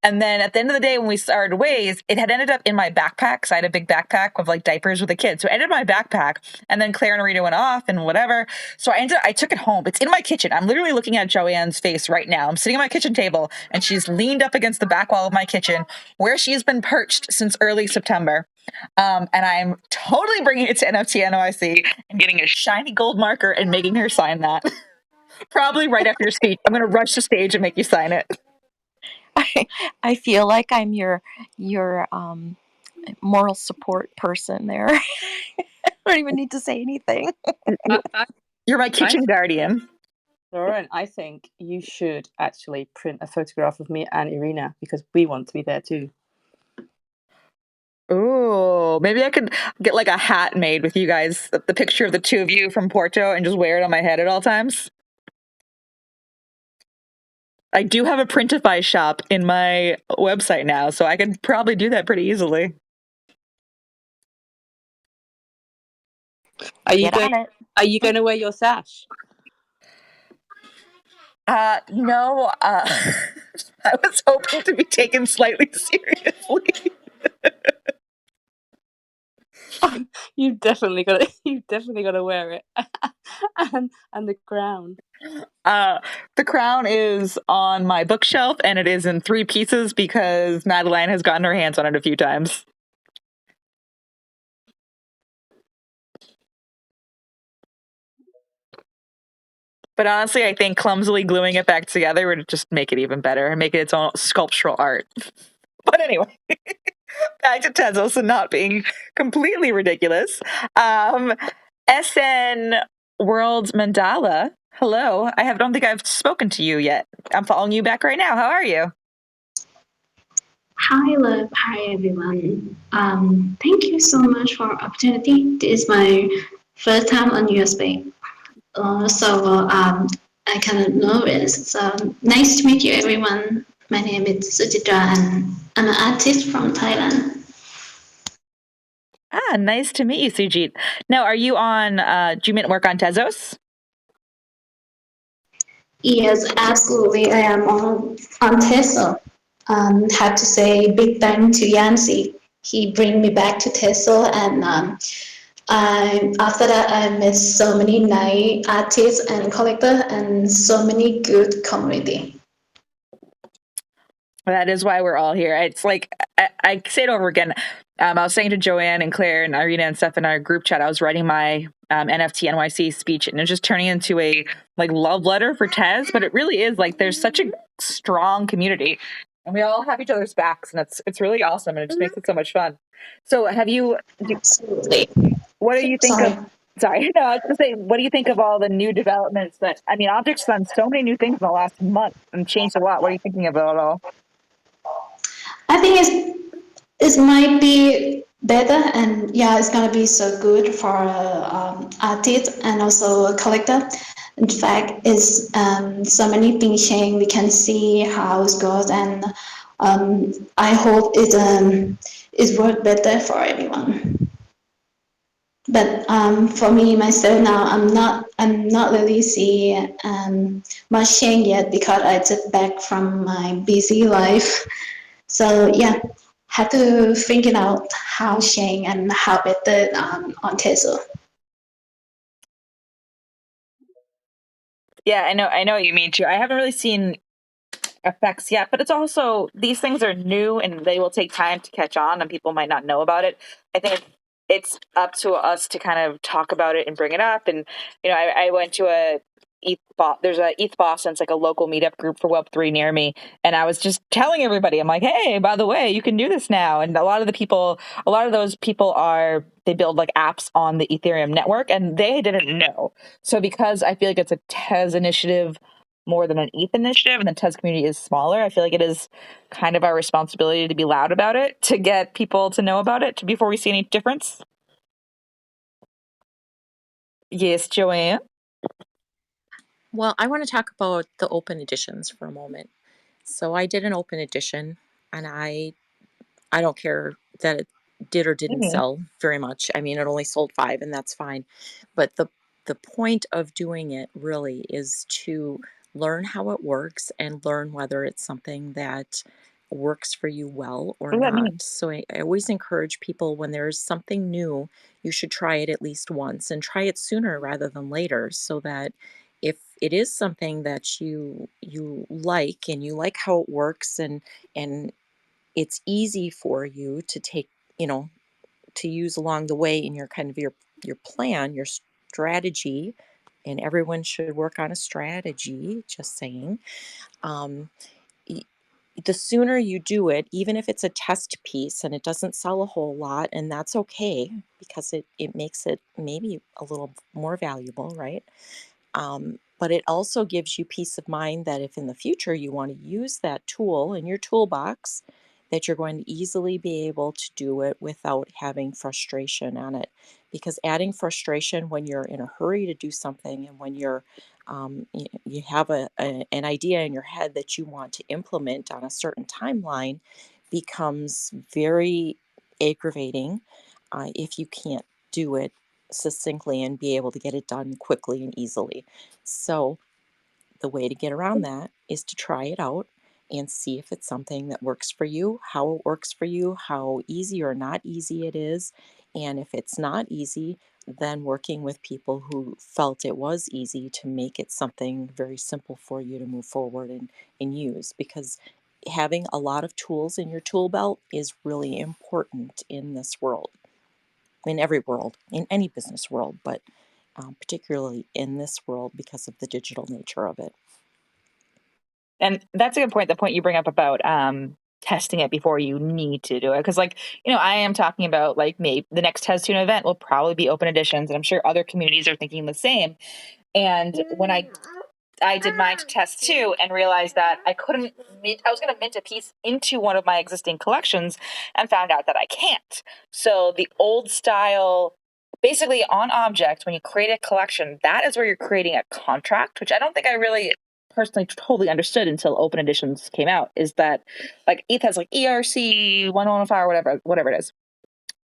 Speaker 1: And then at the end of the day, when we started ways, it had ended up in my backpack. So I had a big backpack with like diapers with a kid. So it ended in my backpack. And then Claire and Rita went off and whatever. So I took it home. It's in my kitchen. I'm literally looking at Joanne's face right now. I'm sitting at my kitchen table and she's leaned up against the back wall of my kitchen where she's been perched since early September. And I'm totally bringing it to NFT NYC and getting a shiny gold marker and making her sign that. Probably right after your speech. I'm going to rush the stage and make you sign it.
Speaker 7: I feel like I'm your moral support person there. I don't even need to say anything.
Speaker 1: You're my kitchen guardian.
Speaker 6: Lauren, I think you should actually print a photograph of me and Irina because we want to be there too.
Speaker 1: Oh, maybe I could get like a hat made with you guys, the picture of the two of you from Porto, and just wear it on my head at all times. I do have a Printify shop in my website now, so I could probably do that pretty easily.
Speaker 6: Are you going to wear your sash?
Speaker 1: No. I was hoping to be taken slightly seriously.
Speaker 6: You've definitely got to wear it, and the crown.
Speaker 1: The crown is on my bookshelf, and it is in 3 pieces because Madeline has gotten her hands on it a few times. But honestly, I think clumsily gluing it back together would just make it even better and make it its own sculptural art. But anyway, back to Tezos and not being completely ridiculous. SN World Mandala, hello. I don't think I've spoken to you yet. I'm following you back right now. How are you?
Speaker 8: Hi, Love. Hi, everyone. Thank you so much for opportunity. This is my first time on USB. I kind of nervous. So nice to meet you, everyone. My name is Sujitra, and I'm an artist from Thailand.
Speaker 1: Nice to meet you, Sujit. Now, are you on, do you work on Tezos?
Speaker 8: Yes, absolutely. I am on Tesla. Have to say big thank to Yancy. He bring me back to Tesla, and after that I met so many nice artists and collector and so many good community.
Speaker 1: That is why we're all here. It's like I say it over again. I was saying to Joanne and Claire and Irina and stuff in our group chat. I was writing my NFT NYC speech, and it's just turning into a like love letter for Tez. But it really is like there's such a strong community, and we all have each other's backs, and it's really awesome, and it just makes it so much fun. So,
Speaker 8: Absolutely.
Speaker 1: what do you think
Speaker 8: Sorry.
Speaker 1: of? Sorry, no, I was going to say, what do you think of all the new developments? That I mean, Object's done so many new things in the last month and changed a lot. What are you thinking about it all?
Speaker 8: I think it might be better, and yeah, it's gonna be so good for artists and also a collector. In fact, it's so many things change. We can see how it goes, and I hope it works better for everyone. But for me myself now, I'm not really see much change yet because I just back from my busy life. So yeah, have to think it out how change and how better on Tesla.
Speaker 1: Yeah, I know what you mean too. I haven't really seen effects yet, but it's also these things are new and they will take time to catch on, and people might not know about it. I think it's up to us to kind of talk about it and bring it up. And I went to there's a ETH Boston, it's like a local meetup group for Web3 near me, and I was just telling everybody, I'm like, hey, by the way, you can do this now. And a lot of those people they build like apps on the Ethereum network, and they didn't know. So because I feel like it's a Tez initiative more than an ETH initiative, and the Tez community is smaller, I feel like it is kind of our responsibility to be loud about it, to get people to know about it before we see any difference. Yes, Joanne?
Speaker 7: Well, I want to talk about the open editions for a moment. So I did an open edition, and I don't care that it did or didn't sell very much. I mean, it only sold 5, and that's fine. But the point of doing it really is to learn how it works and learn whether it's something that works for you well or
Speaker 1: What does that
Speaker 7: not.
Speaker 1: mean?
Speaker 7: So I always encourage people, when there's something new, you should try it at least once, and try it sooner rather than later, so that if it is something that you like and you like how it works, and it's easy for you to take, to use along the way in your kind of your plan, your strategy. And everyone should work on a strategy, just saying. um, the sooner you do it, even if it's a test piece and it doesn't sell a whole lot, and that's okay, because it makes it maybe a little more valuable, right? But it also gives you peace of mind that if in the future you want to use that tool in your toolbox, that you're going to easily be able to do it without having frustration on it. Because adding frustration when you're in a hurry to do something, and when you have an idea in your head that you want to implement on a certain timeline, becomes very aggravating if you can't do it succinctly and be able to get it done quickly and easily. So the way to get around that is to try it out and see if it's something that works for you, how it works for you, how easy or not easy it is. And if it's not easy, then working with people who felt it was easy to make it something very simple for you to move forward and use. Because having a lot of tools in your tool belt is really important in this world, in every world, in any business world, but particularly in this world because of the digital nature of it.
Speaker 1: And that's a good point. The point you bring up about testing it before you need to do it. Because, I am talking about maybe the next Tez Tuna event will probably be open editions, and I'm sure other communities are thinking the same. And when I did mine to test too, and realized that I couldn't I was going to mint a piece into one of my existing collections, and found out that I can't. So the old style, basically on Objkt, when you create a collection, that is where you're creating a contract, which I don't think I really personally totally understood until open editions came out is that like ETH has like ERC 1105 or whatever it is.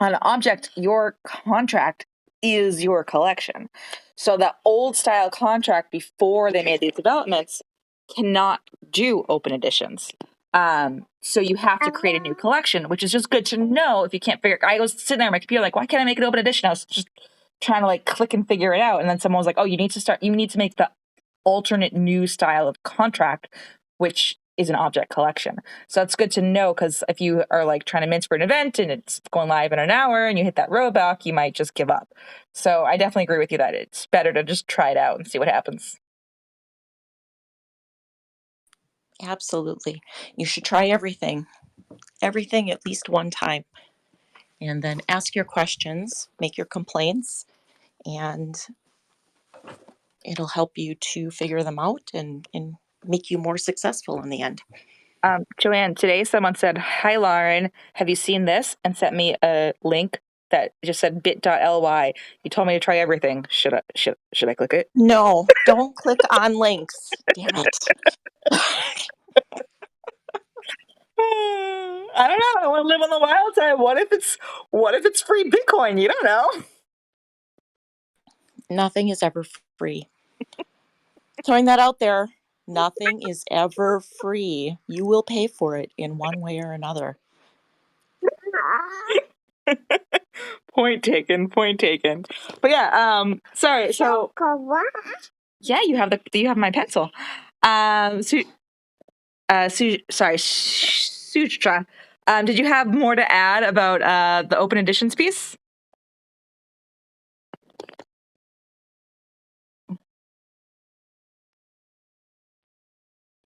Speaker 1: On Objkt, your contract is your collection. So the old style contract before they made these developments cannot do open editions. So you have to create a new collection, which is just good to know if you can't figure. I was sitting there on my computer like, why can't I make an open edition? I was just trying to like click and figure it out, and then someone was like, oh, you need to make the alternate new style of contract, which is an object collection. So that's good to know, because if you are like trying to mint for an event and it's going live in an hour and you hit that roadblock, you might just give up. So I definitely agree with you that it's better to just try it out and see what happens.
Speaker 7: Absolutely. You should try everything at least one time, and then ask your questions, make your complaints, and it'll help you to figure them out and make you more successful in the end.
Speaker 1: Joanne, today someone said, hi, Lauren, have you seen this? And sent me a link that just said bit.ly. You told me to try everything. Should I click it?
Speaker 7: No, don't click on links. Damn it.
Speaker 1: I don't know. I want to live on the wild side. What if it's free Bitcoin? You don't know.
Speaker 7: Nothing is ever free. Throwing that out there. Nothing is ever free. You will pay for it in one way or another.
Speaker 1: Point taken. But yeah, sorry. So yeah, you have my pencil. Sutra. Did you have more to add about the open editions piece?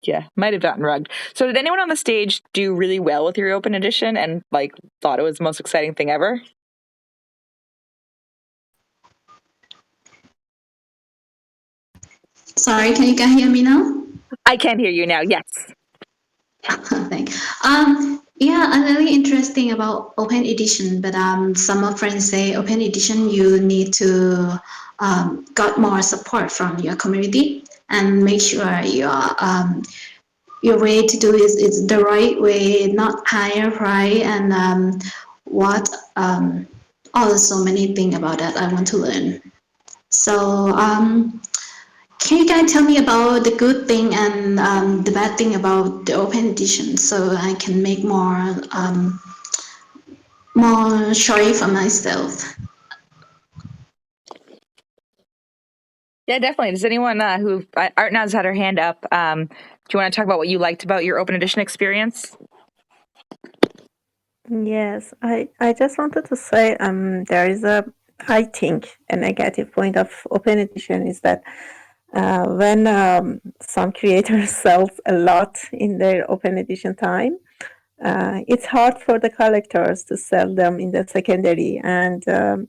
Speaker 1: Yeah, might have gotten rugged. So did anyone on the stage do really well with your open edition and like thought it was the most exciting thing ever?
Speaker 8: Sorry, can you hear me now?
Speaker 1: I can hear you now, yes.
Speaker 8: Thanks. Yeah, I'm really interesting about open edition, but some of friends say open edition you need to got more support from your community and make sure your way to do is the right way, not higher price, and so many things about that I want to learn. So can you guys tell me about the good thing and the bad thing about the open edition so I can make more choice for myself?
Speaker 1: Yeah, definitely. Does anyone who Art Now's had her hand up? Do you want to talk about what you liked about your open edition experience?
Speaker 2: Yes, I just wanted to say there is I think a negative point of open edition is that when some creators sell a lot in their open edition time, it's hard for the collectors to sell them in the secondary, and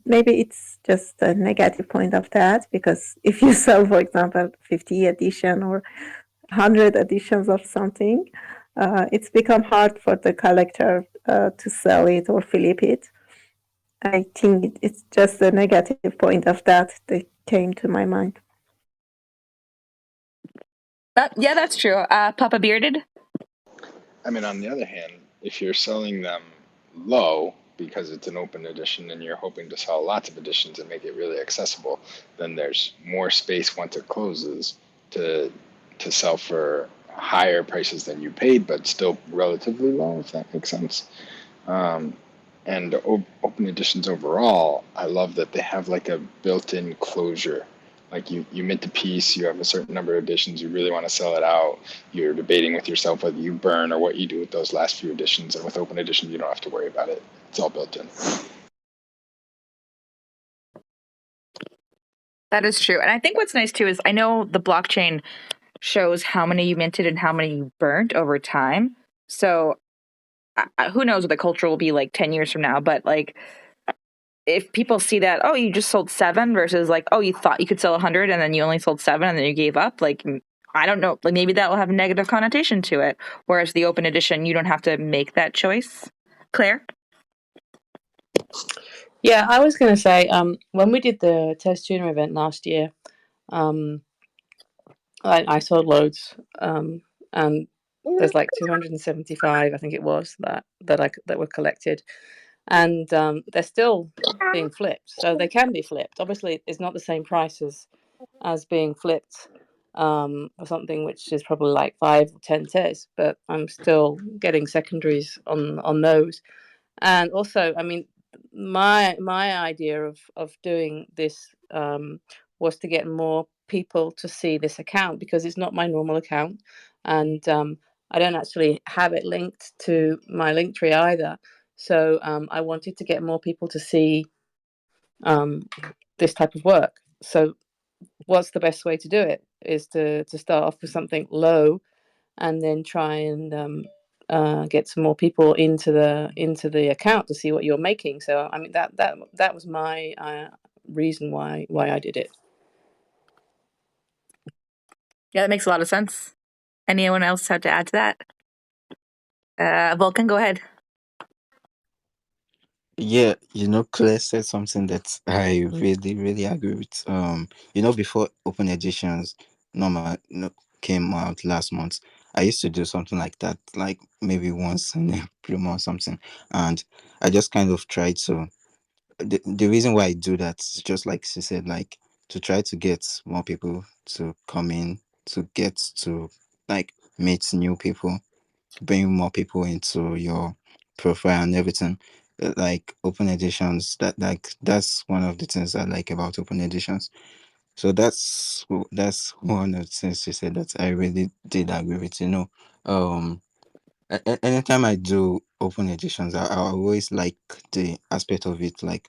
Speaker 2: maybe it's just a negative point of that, because if you sell, for example, 50 edition or 100 editions of something, it's become hard for the collector to sell it or flip it. I think it's just a negative point of that came to my mind.
Speaker 1: Yeah, that's true. Papa Bearded?
Speaker 5: I mean, on the other hand, if you're selling them low because it's an open edition and you're hoping to sell lots of editions and make it really accessible, then there's more space once it closes to sell for higher prices than you paid, but still relatively low, if that makes sense. And open editions overall, I love that they have like a built-in closure. Like you mint a piece, you have a certain number of editions, you really want to sell it out. You're debating with yourself whether you burn or what you do with those last few editions. And with open edition, you don't have to worry about it. It's all built in.
Speaker 1: That is true. And I think what's nice too is I know the blockchain shows how many you minted and how many you burnt over time. So who knows what the culture will be like 10 years from now. But like, if people see that, oh, you just sold 7 versus like, oh, you thought you could sell 100 and then you only sold 7 and then you gave up, like, I don't know, like maybe that will have a negative connotation to it. Whereas the open edition, you don't have to make that choice. Claire?
Speaker 6: Yeah, I was going to say, when we did the Tez Tunas event last year, I saw loads, and there's like 275, I think it was, that were collected, and they're still being flipped, so they can be flipped. Obviously, it's not the same price as being flipped for something which is probably like 5 or 10 Tez, but I'm still getting secondaries on those. And also, I mean, my idea of doing this was to get more people to see this account, because it's not my normal account, and I don't actually have it linked to my Linktree either. So I wanted to get more people to see um, this type of work. So what's the best way to do it is to start off with something low, and then try and get some more people into the account to see what you're making. So I mean, that was my reason why I did it.
Speaker 1: Yeah, that makes a lot of sense. Anyone else have to add to that? Vulcan, go ahead.
Speaker 3: Yeah, Claire said something that I really, really agree with. Before open editions normal came out last month, I used to do something like that, like maybe once in a blue month or something. And I just kind of tried to the reason why I do that is just like she said, like to try to get more people to come in, to get to like meet new people, bring more people into your profile and everything. Like open editions, that's one of the things I like about open editions. So that's one of the things you said that I really did agree with. Anytime I do open editions, I always like the aspect of it, like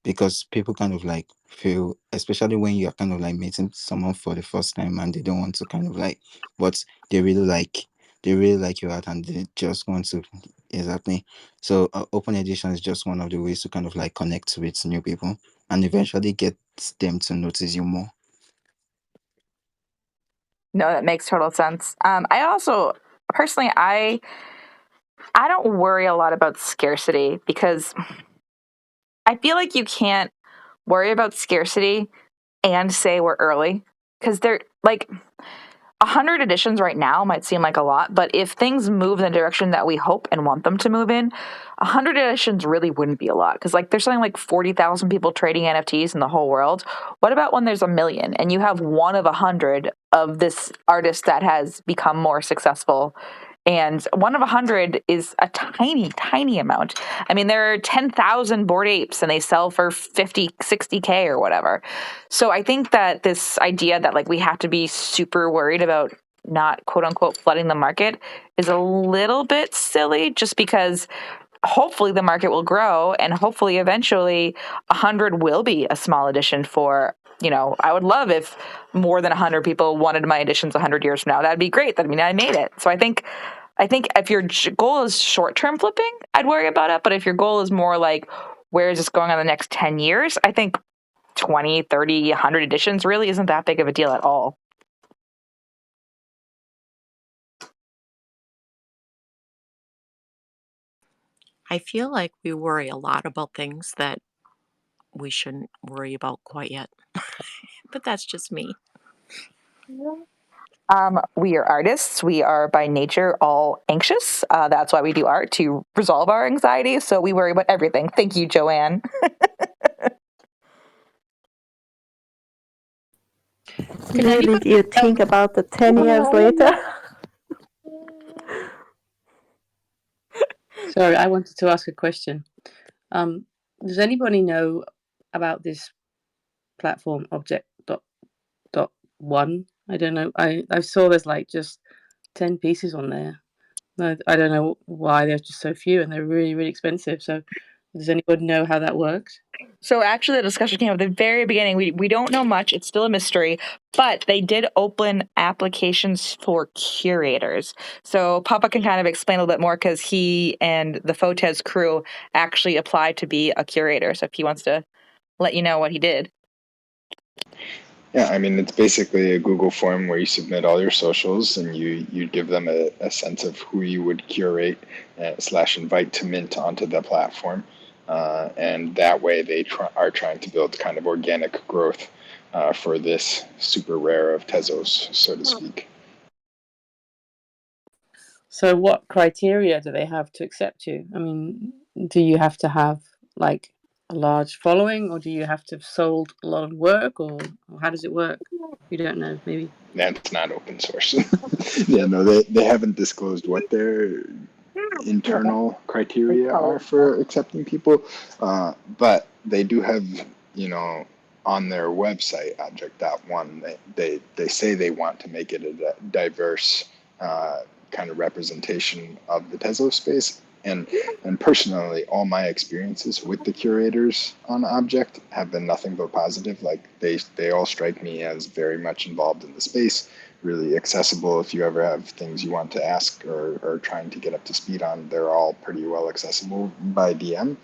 Speaker 3: because people kind of like feel, especially when you're kind of like meeting someone for the first time and they don't want to kind of like, but they really like you out and they just want to. Exactly. So open edition is just one of the ways to kind of like connect with new people and eventually get them to notice you more.
Speaker 1: No, that makes total sense. I also personally, I don't worry a lot about scarcity, because I feel like you can't worry about scarcity and say we're early, because they're like 100 editions right now might seem like a lot, but if things move in the direction that we hope and want them to move in, 100 editions really wouldn't be a lot, because like there's something like 40,000 people trading NFTs in the whole world. What about when there's a million and you have one of 100 of this artist that has become more successful? And one of 100 is a tiny, tiny amount. I mean, there are 10,000 Bored Apes and they sell for 50, 60K or whatever. So I think that this idea that like we have to be super worried about not quote unquote flooding the market is a little bit silly, just because hopefully the market will grow and hopefully eventually 100 will be a small edition for, I would love if more than 100 people wanted my editions 100 years from now. That'd be great. That'd mean I made it. So I think if your goal is short-term flipping, I'd worry about it. But if your goal is more like, where is this going on the next 10 years? I think 20, 30, 100 editions really isn't that big of a deal at all.
Speaker 7: I feel like we worry a lot about things that we shouldn't worry about quite yet. But that's just me.
Speaker 1: We are artists. We are by nature all anxious. That's why we do art, to resolve our anxiety. So we worry about everything. Thank you, Joanne.
Speaker 2: Really, do you think about the 10 years later?
Speaker 6: Sorry, I wanted to ask a question. Does anybody know about this platform ObjktOne? I don't know. I saw there's like just 10 pieces on there. No, I don't know why there's just so few, and they're really, really expensive. So does anybody know how that works?
Speaker 1: So actually, the discussion came at the very beginning. We don't know much. It's still a mystery, but they did open applications for curators. So Papa can kind of explain a little bit more, because he and the Tez crew actually applied to be a curator. So if he wants to let you know what he did.
Speaker 5: Yeah, I mean, it's basically a Google form where you submit all your socials and you give them a sense of who you would curate / invite to mint onto the platform. And that way they are trying to build kind of organic growth for this super rare of Tezos, so to speak.
Speaker 6: So what criteria do they have to accept you? I mean, do you have to have like a large following, or do you have to have sold a lot of work, or how does it work? You don't know, maybe.
Speaker 5: That's not open source. Yeah, no, they haven't disclosed what their internal criteria are for accepting people, but they do have, on their website, ObjktOne, they say they want to make it a diverse kind of representation of the Tesla space. And personally, all my experiences with the curators on Object have been nothing but positive. Like they all strike me as very much involved in the space, really accessible. If you ever have things you want to ask or trying to get up to speed on, they're all pretty well accessible by DM.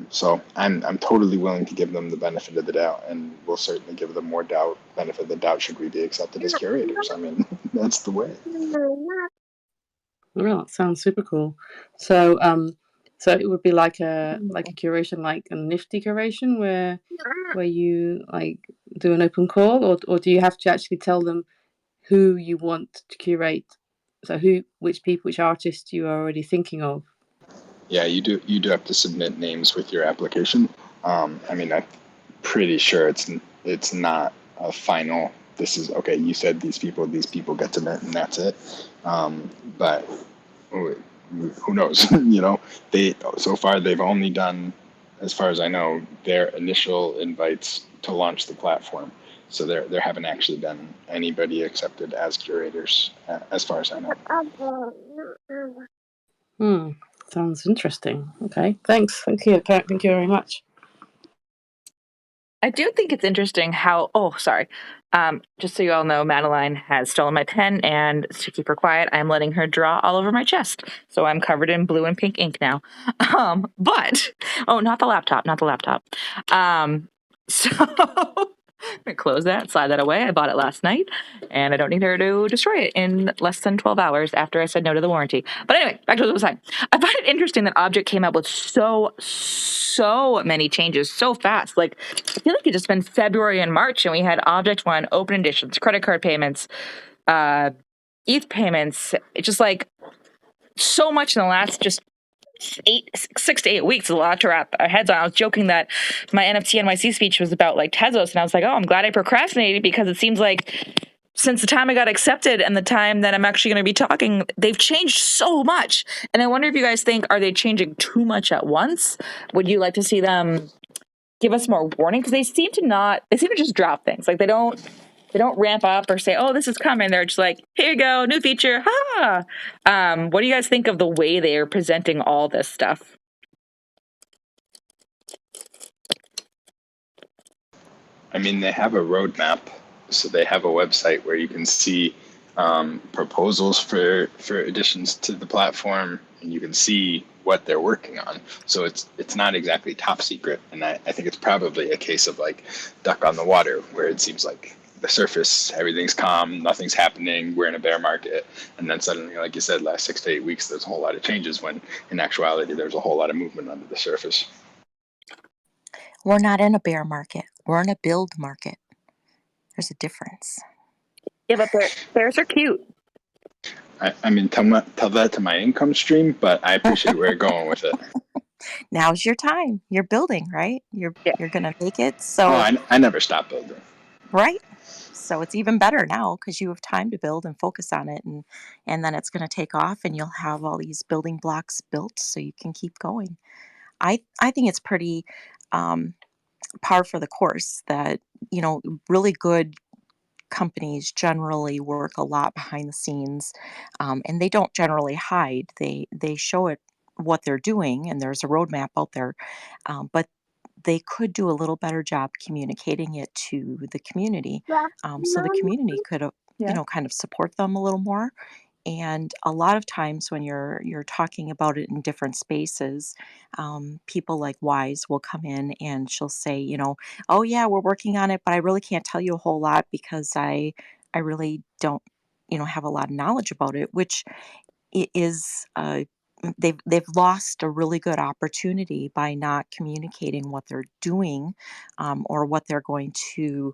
Speaker 5: So I'm totally willing to give them the benefit of the doubt, and we'll certainly give them more benefit of the doubt should we be accepted as curators. I mean, that's the way.
Speaker 6: Well, that sounds super cool. So, so it would be like a curation, like a Nifty curation, where you like do an open call, or do you have to actually tell them who you want to curate? So which artists you are already thinking of?
Speaker 5: Yeah, you do have to submit names with your application. I mean, I'm pretty sure it's not a final. This is okay. You said these people get to submit, and that's it. But who knows? They so far they've only done, as far as I know, their initial invites to launch the platform. So there haven't actually been anybody accepted as curators, as far as I know.
Speaker 6: Sounds interesting. Okay, thanks. Thank you very much.
Speaker 1: I do think it's interesting how, sorry. Just so you all know, Madeline has stolen my pen, and to keep her quiet, I'm letting her draw all over my chest. So I'm covered in blue and pink ink now. Not the laptop. So I'm going to close that, slide that away. I bought it last night, and I don't need her to destroy it in less than 12 hours after I said no to the warranty. But anyway, back to what I was saying. I find it interesting that Object came up with so many changes so fast. Like, I feel like it just been February and March, and we had ObjktOne, open editions, credit card payments, ETH payments. It's just like so much in the last just 6 to 8 weeks. A lot to wrap our heads on. I was joking that my NFT NYC speech was about like Tezos, and I was like, I'm glad I procrastinated, because it seems like since the time I got accepted and the time that I'm actually going to be talking, they've changed so much. And I wonder if you guys think, are they changing too much at once? Would you like to see them give us more warning? Because they seem to just drop things. Like they don't ramp up or say, this is coming. They're just like, here you go, new feature. Ha! What do you guys think of the way they are presenting all this stuff?
Speaker 5: I mean, they have a roadmap, so they have a website where you can see proposals for additions to the platform, and you can see what they're working on. So it's not exactly top secret, and I think it's probably a case of like duck on the water, where it seems like the surface, everything's calm, nothing's happening, we're in a bear market, and then suddenly, like you said, last 6 to 8 weeks, there's a whole lot of changes, when in actuality, there's a whole lot of movement under the surface.
Speaker 7: We're not in a bear market. We're in a build market. There's a difference.
Speaker 1: Yeah, but bears are cute.
Speaker 5: I mean, tell that to my income stream, but I appreciate where you're going with it.
Speaker 7: Now's your time. You're building, right? You're gonna make it. So
Speaker 5: I never stop building.
Speaker 7: Right. So it's even better now because you have time to build and focus on it, and then it's going to take off, and you'll have all these building blocks built so you can keep going. I think it's pretty par for the course that really good companies generally work a lot behind the scenes, and they don't generally hide. They show it what they're doing, and there's a roadmap out there, but they could do a little better job communicating it to the community, so the community could kind of support them a little more. And a lot of times when you're talking about it in different spaces, people like Wise will come in and she'll say, oh yeah, we're working on it, but I really can't tell you a whole lot because I really don't have a lot of knowledge about it, which is they've lost a really good opportunity by not communicating what they're doing, or what they're going to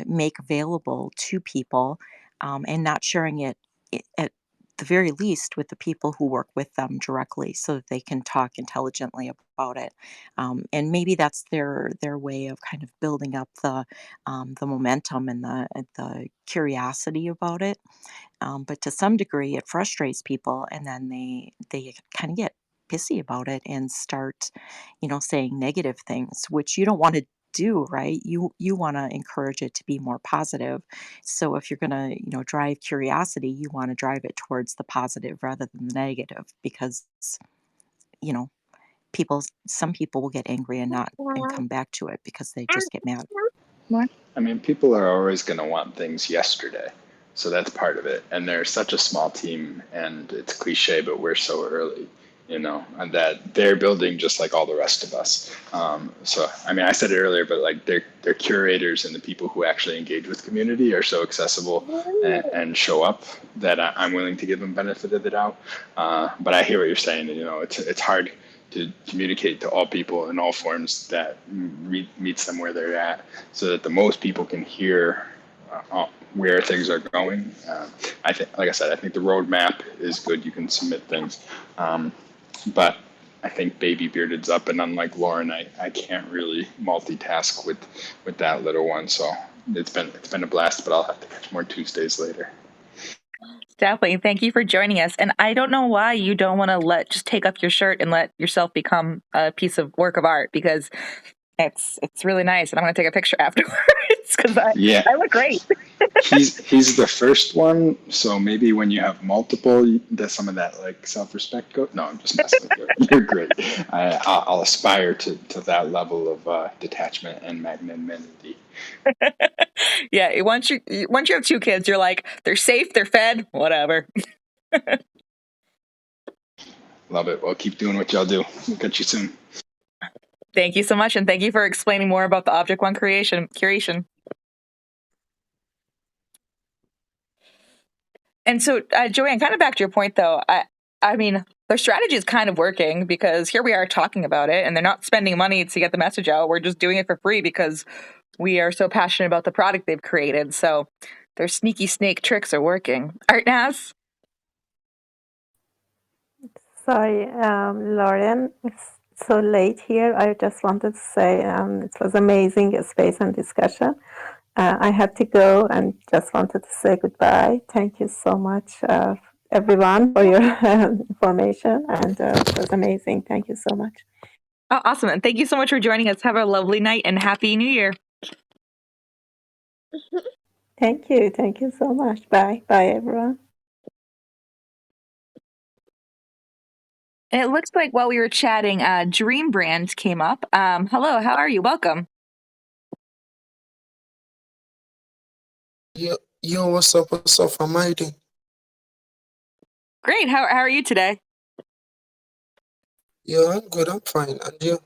Speaker 7: make available to people, and not sharing it at the very least with the people who work with them directly so that they can talk intelligently about it. And maybe that's their way of kind of building up the momentum and the curiosity about it. But to some degree, it frustrates people, and then they kind of get pissy about it and start, saying negative things, which you don't want to do, right? You want to encourage it to be more positive. So if you're going to, drive curiosity, you want to drive it towards the positive rather than the negative, because you know some people will get angry and come back to it because they just get mad.
Speaker 5: I mean, people are always going to want things yesterday. So that's part of it. And they're such a small team, and it's cliche, but we're so early, and that they're building just like all the rest of us. So, I mean, I said it earlier, but like they're curators, and the people who actually engage with community are so accessible and show up that I'm willing to give them benefit of the doubt. But I hear what you're saying. It's hard to communicate to all people in all forms that meets them where they're at, so that the most people can hear where things are going. I think, like I said, I think the roadmap is good. You can submit things, but I think baby bearded's up, and unlike Lauren, I can't really multitask with that little one. So it's been a blast, but I'll have to catch more Tuesdays later.
Speaker 1: Definitely. Thank you for joining us. And I don't know why you don't want to just take off your shirt and let yourself become a piece of work of art, because it's really nice. And I'm going to take a picture afterwards because I look great.
Speaker 5: He's the first one, so maybe when you have multiple, does some of that like self-respect go? No, I'm just messing with you. You're great. I'll aspire to that level of detachment and magnanimity.
Speaker 1: Yeah, once you have two kids, you're like, they're safe, they're fed, whatever.
Speaker 5: Love it. Well, keep doing what y'all do. We'll catch you soon.
Speaker 1: Thank you so much, and thank you for explaining more about the ObjktOne curation. And so, Joanne, kind of back to your point, though, I mean, their strategy is kind of working, because here we are talking about it, and they're not spending money to get the message out. We're just doing it for free because we are so passionate about the product they've created. So their sneaky snake tricks are working. Art Naz?
Speaker 2: Sorry, Lauren, it's so late here. I just wanted to say it was amazing space and discussion. I had to go and just wanted to say goodbye. Thank you so much, everyone, for your information, and it was amazing. Thank you so much.
Speaker 1: Oh, awesome. And thank you so much for joining us. Have a lovely night and Happy New Year.
Speaker 2: Thank you. Thank you so much. Bye. Bye, everyone.
Speaker 1: And it looks like while we were chatting, Dream Brand came up. Hello, how are you? Welcome.
Speaker 9: Yo, what's up? How am I doing?
Speaker 1: Great. How are you today?
Speaker 9: Yo, I'm good. I'm fine. And you?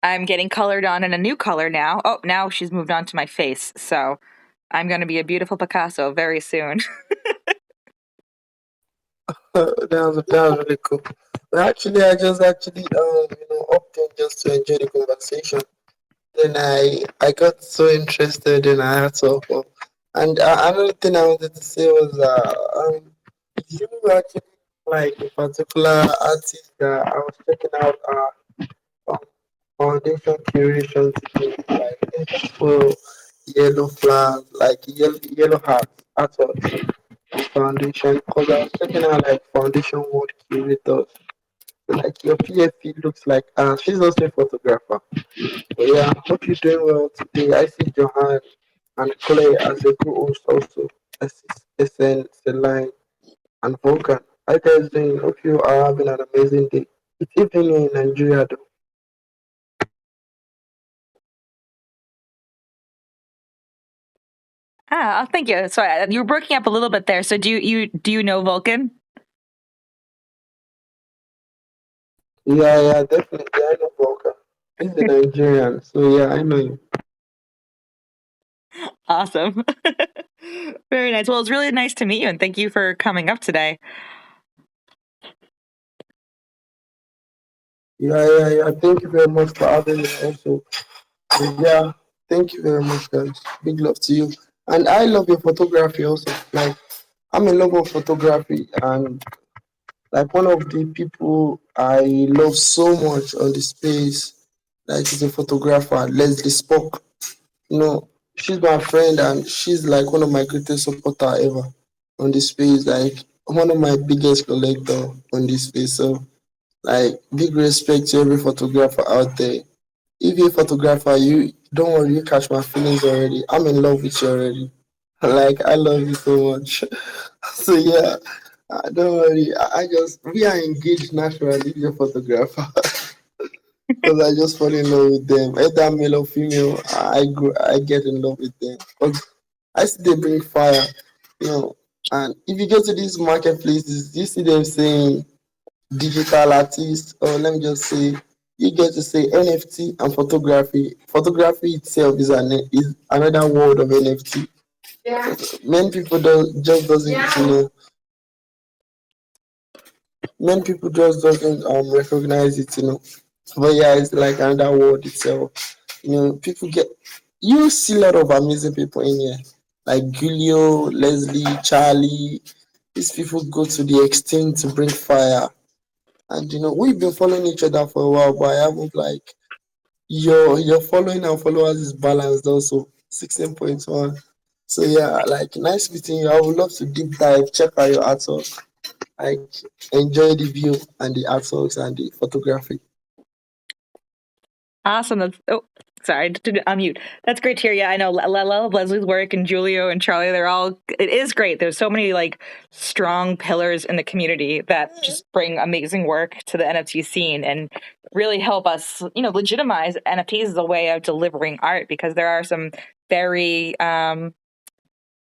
Speaker 1: I'm getting colored on in a new color now. Oh, now she's moved on to my face. So I'm going to be a beautiful Picasso very soon.
Speaker 9: That was really cool. But actually, I just opted just to enjoy the conversation. Then I got so interested, and I had to hop up. And another thing I wanted to say was, you actually like a particular artist that I was checking out foundation curation today, like for yellow flowers, like yellow hearts, artwork foundation. Because I was checking out like foundation word curators. Like your PFP looks like she's also a photographer. But yeah, hope you're doing well today. I see Joanne and Clay as a co-host also. SN, Celine, and Vulcan. How you guys doing? Hope you are having an amazing day. It's evening in Nigeria though.
Speaker 1: Thank you. So you were breaking up a little bit there. So do you know Vulcan?
Speaker 9: Yeah, definitely. I know Vulcan. He's a Nigerian, so yeah, I know him.
Speaker 1: Awesome. Very nice. Well, it's really nice to meet you, and thank you for coming up today.
Speaker 9: Yeah. Thank you very much for having me also. Yeah, Thank you very much, guys. Big love to you. And I love your photography also. Like, I'm in love with photography, and like one of the people I love so much on the space, like is a photographer, Leslie Spock. You know, she's my friend, and she's like one of my greatest supporter ever on the space. Like one of my biggest collector on this space. So like big respect to every photographer out there. If you're a photographer, you don't worry, you catch my feelings already. I'm in love with you already. Like I love you so much. So yeah, don't worry. I just we are engaged naturally. You're a photographer. Because I just fall in love with them. Either male or female, I get in love with them. But I see they bring fire, you know. And if you go to these marketplaces, you see them saying digital artist, or let me just say, you get to say NFT and photography. Photography itself is another world of NFT. Yeah. Many people just doesn't many people just doesn't recognize it, But yeah, it's like another world itself. People get you see a lot of amazing people in here. Like Giulio, Leslie, Charlie. These people go to the extent to bring fire. And we've been following each other for a while, but I haven't like your following and followers is balanced also. 16.1. So yeah, like nice meeting you. I would love to deep dive, check out your artwork. Like enjoy the view and the artworks and the photography.
Speaker 1: Awesome. Sorry, to unmute. That's great to hear. Yeah, I know. I love Leslie's work, and Julio and Charlie. It is great. There's so many like strong pillars in the community that just bring amazing work to the NFT scene and really help us, legitimize NFTs as a way of delivering art, because there are some very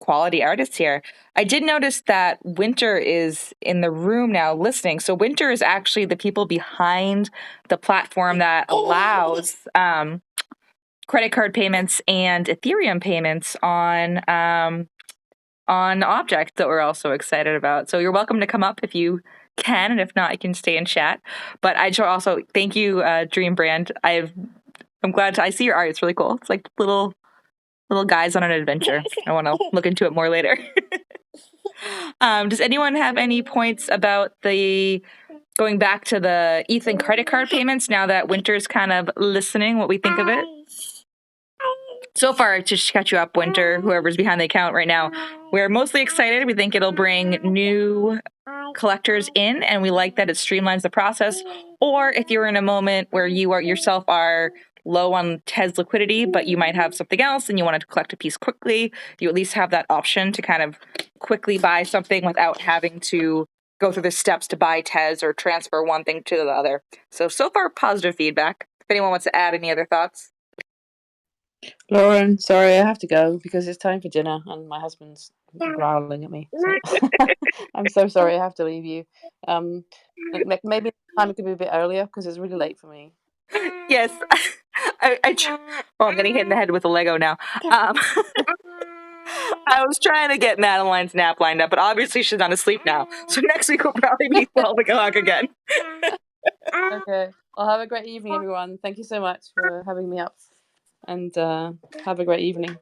Speaker 1: quality artists here. I did notice that Winter is in the room now listening. So Winter is actually the people behind the platform that allows credit card payments and Ethereum payments on Objkt that we're also excited about. So you're welcome to come up if you can, and if not, you can stay and chat. But I should also thank you, Dream Brand. I'm glad I see your art. It's really cool. It's like little guys on an adventure. I want to look into it more later. Does anyone have any points about going back to the Ethan credit card payments now that Winter's kind of listening, what we think of it? So far, to catch you up, Winter, whoever's behind the account right now, we're mostly excited. We think it'll bring new collectors in, and we like that it streamlines the process. Or if you're in a moment where you yourself are low on Tez liquidity, but you might have something else and you want to collect a piece quickly, you at least have that option to kind of quickly buy something without having to go through the steps to buy Tez or transfer one thing to the other. So far, positive feedback. If anyone wants to add any other thoughts.
Speaker 6: Lauren, sorry, I have to go because it's time for dinner and my husband's growling at me. So I'm so sorry, I have to leave you. Maybe time it could be a bit earlier because it's really late for me.
Speaker 1: Yes. I'm getting hit in the head with a Lego now. I was trying to get Madeline's nap lined up, but obviously she's not asleep now. So next week will probably be 12 o'clock again.
Speaker 6: Okay. Well, have a great evening, everyone. Thank you so much for having me up. And have a great evening.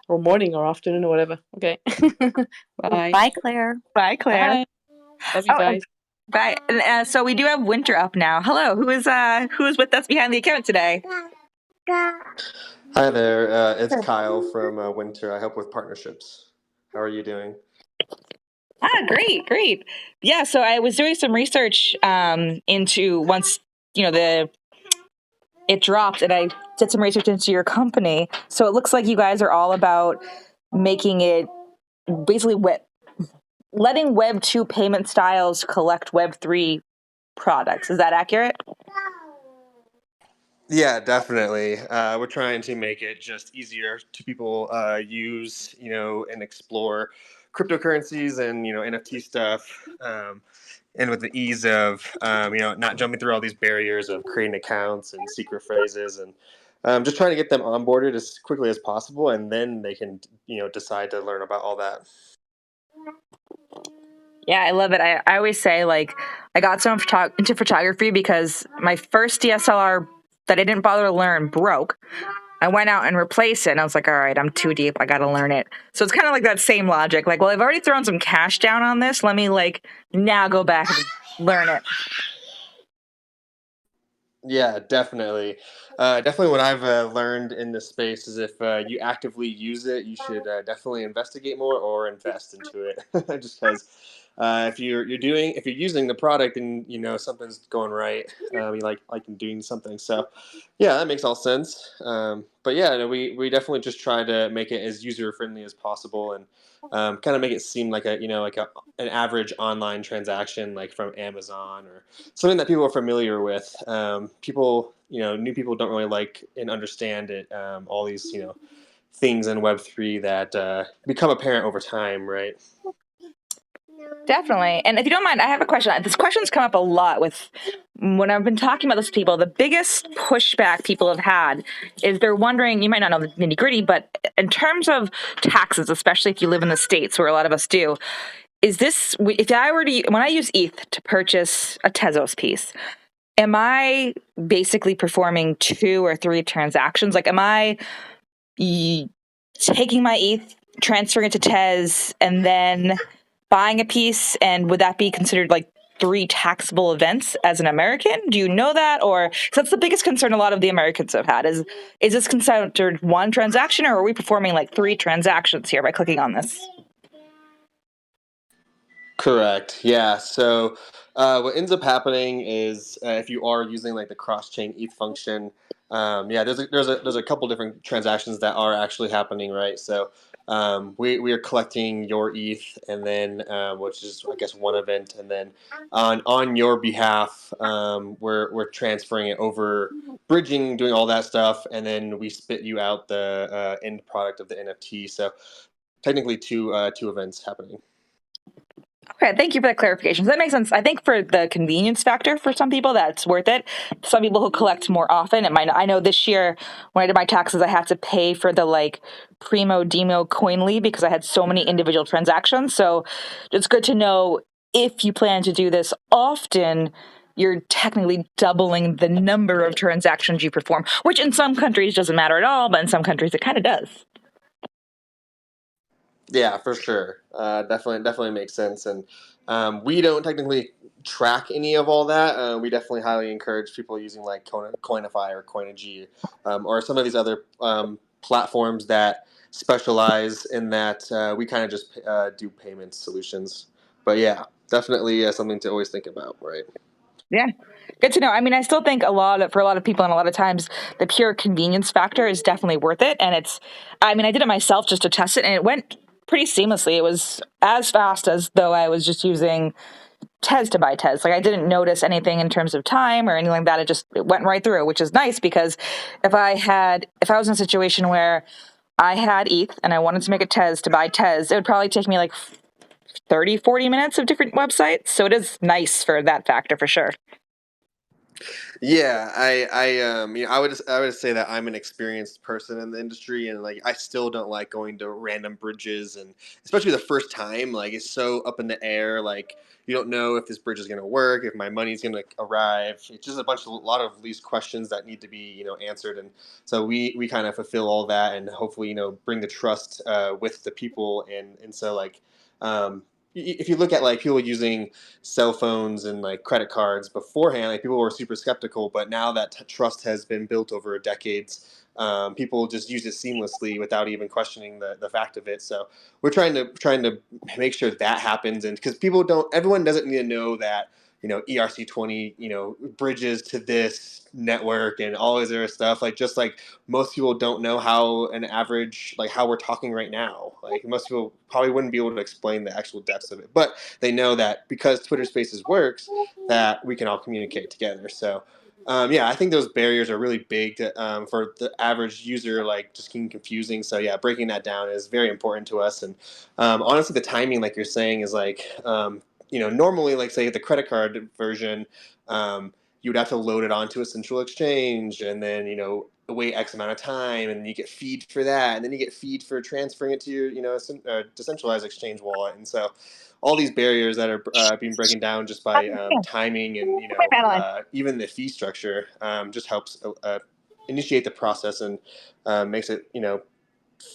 Speaker 6: Or morning or afternoon or whatever. Okay. Bye.
Speaker 7: Bye, Claire.
Speaker 1: Bye, Claire.
Speaker 6: Bye. Love you guys.
Speaker 1: Bye. And, so we do have Winter up now. Hello. Who is with us behind the account today?
Speaker 10: Hi there, it's Kyle from Winter. I help with partnerships. How are you doing?
Speaker 1: Great. Yeah, so I was doing some research into once, it dropped, and I did some research into your company. So it looks like you guys are all about making it basically letting Web 2 payment styles collect Web 3 products. Is that accurate?
Speaker 10: Yeah, definitely. We're trying to make it just easier to people use, and explore cryptocurrencies and NFT stuff, and with the ease of not jumping through all these barriers of creating accounts and secret phrases, and just trying to get them onboarded as quickly as possible, and then they can decide to learn about all that.
Speaker 1: Yeah, I love it. I always say, like, I got so into photography because my first DSLR that I didn't bother to learn broke. I went out and replaced it, and I was like, all right, I'm too deep. I got to learn it. So it's kind of like that same logic. Like, well, I've already thrown some cash down on this. Let me now go back and learn it.
Speaker 10: Yeah, definitely. Definitely what I've learned in this space is if you actively use it, you should definitely investigate more or invest into it. Just because if you're using the product and something's going right, you like doing something. So yeah, that makes all sense. But yeah, no, we definitely just try to make it as user friendly as possible and kind of make it seem like an average online transaction like from Amazon or something that people are familiar with. New people don't really like and understand it. All these, things in Web3 that become apparent over time, right?
Speaker 1: Definitely. And if you don't mind, I have a question. This question's come up a lot with when I've been talking about this to people. The biggest pushback people have had is they're wondering, you might not know the nitty gritty, but in terms of taxes, especially if you live in the States where a lot of us do, if I were to, when I use ETH to purchase a Tezos piece, am I basically performing 2 or 3 transactions? Like, am I taking my ETH, transferring it to Tez, and then buying a piece? And would that be considered like 3 taxable events as an American? Do you know that? Or, cause that's the biggest concern a lot of the Americans have had is this considered 1 transaction, or are we performing like 3 transactions here by clicking on this?
Speaker 10: Correct. Yeah. So what ends up happening is if you are using like the cross-chain ETH function, yeah, there's a couple different transactions that are actually happening, right? So we are collecting your ETH, and then which is I guess one event, and then on your behalf, we're transferring it over, bridging, doing all that stuff, and then we spit you out the end product of the NFT. So technically two events happening.
Speaker 1: Okay, thank you for that clarification. So that makes sense. I think for the convenience factor for some people, that's worth it. Some people who collect more often, it might. I know this year when I did my taxes, I had to pay for the Primo Demo Coinly because I had so many individual transactions. So it's good to know if you plan to do this often, you're technically doubling the number of transactions you perform, which in some countries doesn't matter at all, but in some countries it kind of does.
Speaker 10: Yeah, for sure. Definitely makes sense. And we don't technically track any of all that. We definitely highly encourage people using like Coinify or Coinigy, or some of these other platforms that specialize in that. We kind of just do payment solutions. But yeah, definitely something to always think about, right?
Speaker 1: Yeah. Good to know. I mean, I still think for a lot of people and a lot of times the pure convenience factor is definitely worth it. And I did it myself just to test it and it went pretty seamlessly. It was as fast as though I was just using Tez to buy Tez. Like I didn't notice anything in terms of time or anything like that. It went right through, which is nice because if I was in a situation where I had ETH and I wanted to make a Tez to buy Tez, it would probably take me like 30, 40 minutes of different websites. So it is nice for that factor for sure.
Speaker 10: Yeah, I would say that I'm an experienced person in the industry, and like I still don't like going to random bridges, and especially the first time, like it's so up in the air. Like you don't know if this bridge is going to work, if my money's going to arrive. It's just a lot of these questions that need to be answered, and so we kind of fulfill all that, and hopefully bring the trust with the people, and so like. If you look at like people using cell phones and like credit cards beforehand, like people were super skeptical, but now that trust has been built over decades, people just use it seamlessly without even questioning the fact of it. So we're trying to make sure that happens, and because everyone doesn't need to know that ERC20 bridges to this network and all this other stuff. Like just like most people don't know how an average like how we're talking right now. Like most people probably wouldn't be able to explain the actual depths of it, but they know that because Twitter Spaces works, that we can all communicate together. So, yeah, I think those barriers are really big for the average user, like just getting confusing. So, yeah, breaking that down is very important to us. And honestly, the timing, like you're saying, is like, normally, like say the credit card version, you would have to load it onto a central exchange and then, wait X amount of time, and you get feed for that, and then you get feed for transferring it to your, decentralized exchange wallet. And so all these barriers that are being broken down just by timing and even the fee structure just helps initiate the process and makes it,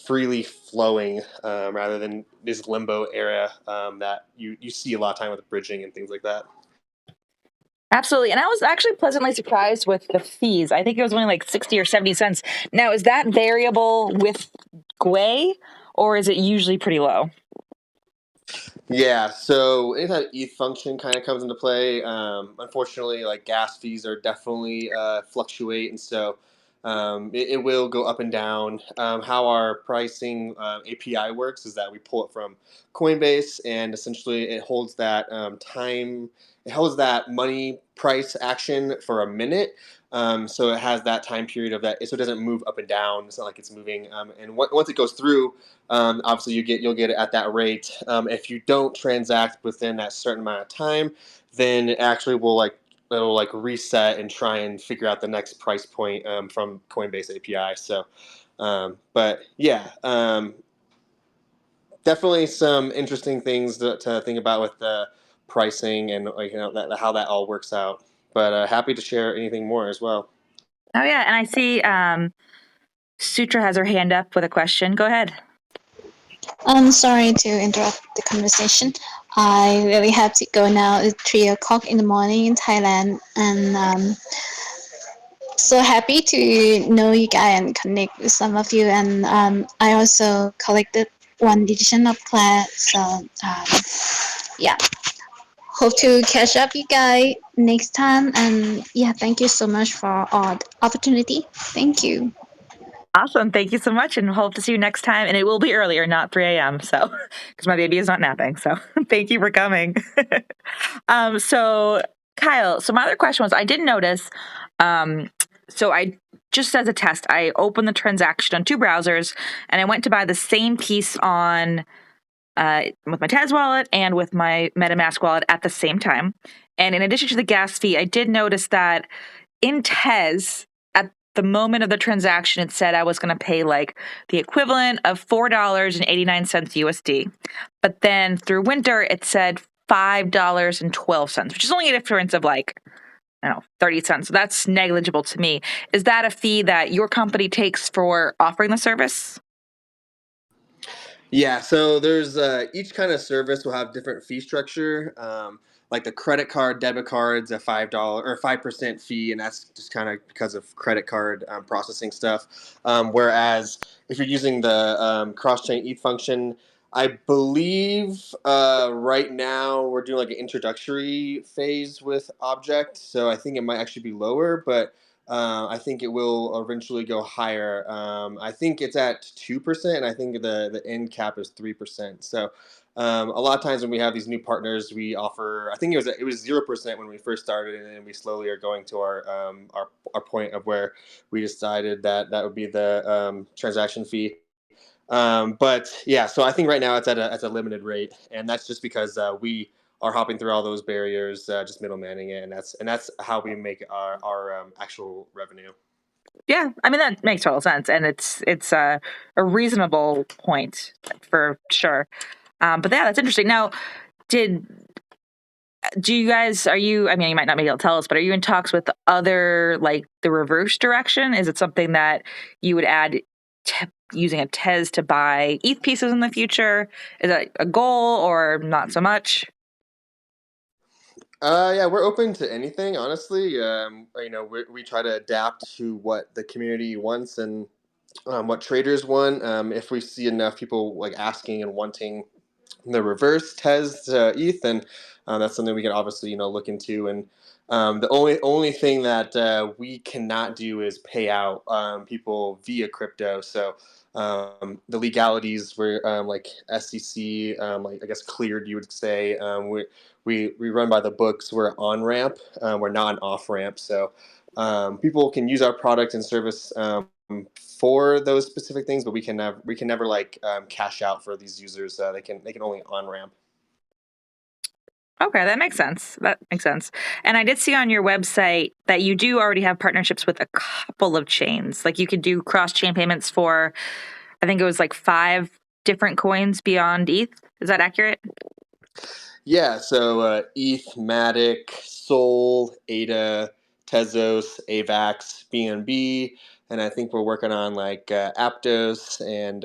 Speaker 10: freely flowing rather than this limbo era that you see a lot of time with bridging and things like that.
Speaker 1: Absolutely. And I was actually pleasantly surprised with the fees. I think it was only like 60 or 70 cents. Now, is that variable with Gwei, or is it usually pretty low?
Speaker 10: Yeah, so anytime ETH function kind of comes into play, unfortunately, like gas fees are definitely fluctuate, and so it will go up and down. How our pricing API works is that we pull it from Coinbase, and essentially it holds that it holds that money price action for a minute. So it has that time period of that, so it doesn't move up and down. It's not like it's moving. And once it goes through, obviously you'll get it at that rate. If you don't transact within that certain amount of time, then it actually it'll like reset and try and figure out the next price point from Coinbase API. So, but yeah, definitely some interesting things to think about with the pricing and how that all works out. But happy to share anything more as well.
Speaker 1: Oh, yeah. And I see Sutra has her hand up with a question. Go ahead.
Speaker 8: I'm sorry to interrupt the conversation. I really have to go now. It's 3 o'clock in the morning in Thailand, and so happy to know you guys and connect with some of you. And I also collected one edition of Claire. So yeah, hope to catch up you guys next time. And yeah, thank you so much for all the opportunity. Thank you.
Speaker 1: Awesome. Thank you so much, and hope to see you next time. And it will be earlier, not 3 a.m. So, because my baby is not napping. So, thank you for coming. So, Kyle, so my other question was, I did notice, so I just as a test, I opened the transaction on 2 browsers, and I went to buy the same piece on with my Tez wallet and with my MetaMask wallet at the same time. And in addition to the gas fee, I did notice that in Tez, at the moment of the transaction, it said I was going to pay like the equivalent of $4.89 USD. But then through Winter, it said $5.12, which is only a difference of like, I don't know, 30 cents. So that's negligible to me. Is that a fee that your company takes for offering the service?
Speaker 10: Yeah, so there's each kind of service will have different fee structure. Like the credit card, debit cards, a $5 or 5% fee, and that's just kind of because of credit card processing stuff. Whereas if you're using the cross-chain ETH function, I believe right now we're doing like an introductory phase with Object, so I think it might actually be lower, but I think it will eventually go higher. I think it's at 2%, and I think the end cap is 3%. So a lot of times when we have these new partners, we offer. I think it was 0% when we first started, and then we slowly are going to our point of where we decided that would be the transaction fee. But yeah, so I think right now it's at a limited rate, and that's just because we are hopping through all those barriers, just middlemaning it, and that's how we make our actual revenue.
Speaker 1: Yeah, I mean that makes total sense, and it's a reasonable point for sure. But yeah, that's interesting. Now, do you guys are you? I mean, you might not be able to tell us, but are you in talks with other like the reverse direction? Is it something that you would add using a Tez to buy ETH pieces in the future? Is that a goal or not so much?
Speaker 10: Yeah, we're open to anything, honestly. We try to adapt to what the community wants and what traders want. If we see enough people like asking and wanting the reverse Tez ETH, and that's something we can obviously look into. And the only thing that we cannot do is pay out people via crypto. So the legalities were like SEC, like I guess cleared, you would say. We run by the books. We're on ramp. We're not an off ramp. So people can use our product and service. For those specific things, but we can never like cash out for these users. They can only on ramp.
Speaker 1: Okay, that makes sense. That makes sense. And I did see on your website that you do already have partnerships with a couple of chains. Like you could do cross-chain payments for, I think it was like 5 different coins beyond ETH. Is that accurate?
Speaker 10: Yeah. So ETH, Matic, Sol, ADA, Tezos, AVAX, BNB, and I think we're working on like Aptos and